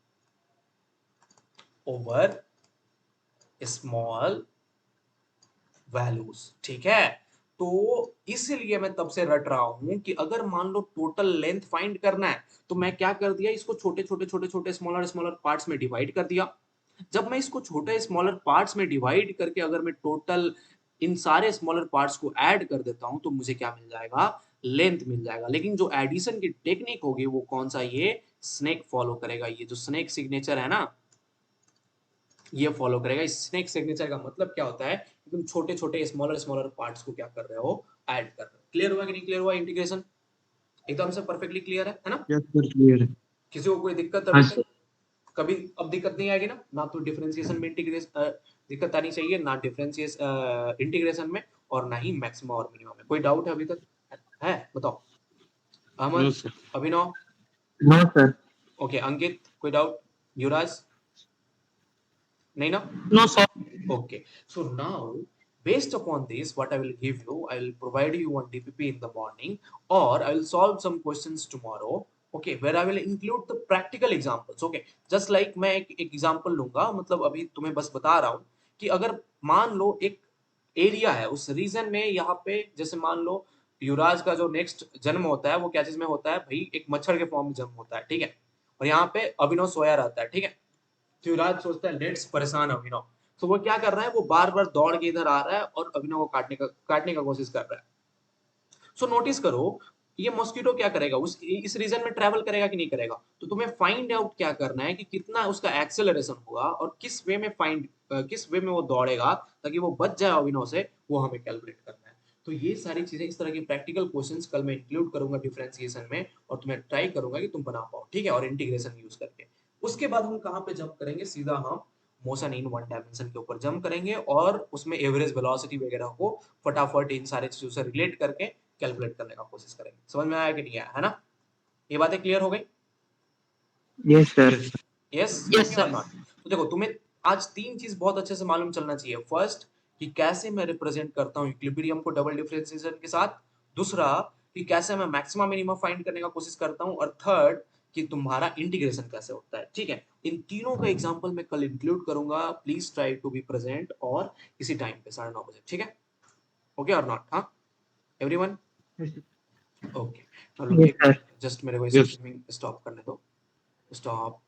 ओवर स्मॉल वैल्यूज, ठीक है। तो इसीलिए मैं तब से रट रहा हूं कि अगर मान लो टोटल लेंथ फाइंड करना है तो मैं क्या कर दिया, इसको छोटे छोटे छोटे छोटे स्मॉलर स्मॉलर पार्ट्स में डिवाइड कर दिया। जब मैं इसको छोटे स्मॉलर पार्ट्स में डिवाइड करके अगर मैं टोटल इन सारे स्मॉलर पार्ट्स को ऐड कर देता हूं तो मुझे क्या मिल जाएगा? लेंथ मिल जाएगा। लेकिन जो एडिशन की टेक्निक होगी वो कौन सा? ये स्नेक फॉलो करेगा। ये जो स्नेक सिग्नेचर है ना, ये फॉलो करेगा। इस स्नेक सिग्नेचर का मतलब क्या होता है? तुम छोटे छोटे स्मॉलर स्मॉलर पार्ट्स को क्या कर रहे हो? ऐड कर रहे हो। क्लियर हुआ कि नहीं क्लियर हुआ? इंटीग्रेशन एकदम से परफेक्टली क्लियर है ना? यस सर, क्लियर है। किसी को कोई दिक्कत हाँ अभी सर। तक? कभी अब दिक्कत नहीं आएगी ना? ना तो डिफरेंशिएशन में इंटीग्रेशन दिक्कत आनी चाहिए, ना डिफरेंशिएशन इंटीग्रेशन में, और ना ही मैक्सिमम और मिनिमम में। कोई डाउट है अभी तक? है? बताओ। No Ahmad, sir. Abhinav, no sir. Okay, Ankit, कोई डाउट? युवराज, नहीं ना? No, sir. Okay, so now based upon this, what I will give you, I will provide you one DPP in the morning, or I will solve some questions tomorrow. Okay, where I will include the practical examples. Okay, just like मैं एक example लूंगा, मतलब अभी तुम्हें बस बता रहा हूँ कि अगर मान लो एक एरिया है, उस रीजन में यहाँ पे जैसे मान लो युवराज का जो नेक्स्ट जन्म होता है वो क्या चीज में होता है भाई? एक मच्छर के फॉर्म में जन्म होता है, ठीक है। और यहाँ पे अभिनव सोया रहता है, ठीक है। तो युवराज सोचता है लेट्स परेशान अभिनव, तो वो क्या कर रहा है? वो बार बार दौड़ के इधर आ रहा है और अभिनव को काटने का कोशिश कर रहा है। सो नोटिस करो, ये मॉस्किटो क्या करेगा? इस रीजन में ट्रैवल करेगा कि नहीं करेगा? तो तुम्हें फाइंड आउट क्या करना है कि कितना उसका एक्सेलरेशन होगा और किस वे में वो दौड़ेगा ताकि वो बच जाए अभिनव से, वो हमें कैलकुलेट करना है। तो ये सारी चीजें, इस तरह की प्रैक्टिकल क्वेश्चंस कल मैं इंक्लूड करूंगा डिफरेंशिएशन में, और तुम्हें ट्राई करूंगा कि तुम बना पाओ, ठीक है, और इंटीग्रेशन यूज करके। उसके बाद हम कहाँ पे जंप करेंगे? सीधा हम मोशन इन वन डायमेंशन के ऊपर जंप करेंगे और उसमें एवरेज वेलोसिटी वगैरह को फटाफट इन सारे चीजों से रिलेट करके कैलकुलेट करने का कोशिश करेंगे। समझ में आया कि नहीं आया? है ना? ये बातें क्लियर हो गई? Yes sir. यस Yes, और sir. नॉट? तो देखो, तुम्हें आज तीन चीज बहुत अच्छे से मालूम चलना चाहिए। फर्स्ट, कि कैसे मैं रिप्रेजेंट करता हूँ इक्विलिब्रियम को डबल डिफरेंशिएशन के साथ। दूसरा, कि कैसे मैं मैक्सिमम मिनिमम फाइंड करने का कोशिश करता हूँ। और थर्ड, कि तुम्हारा इंटीग्रेशन कैसे होता है, ठीक है। इन तीनों का एग्जांपल मैं कल इंक्लूड करूंगा। Please try to be present और इसी टाइम पे 9:30 बजे, ठीक है? ओके और नॉट? हाँ, एवरीवन? ओके, चलो यस एक सर। मिनट, जस्ट मेरे को यस। स्ट्रीमिंग स्टॉप करने दो। स्टॉप।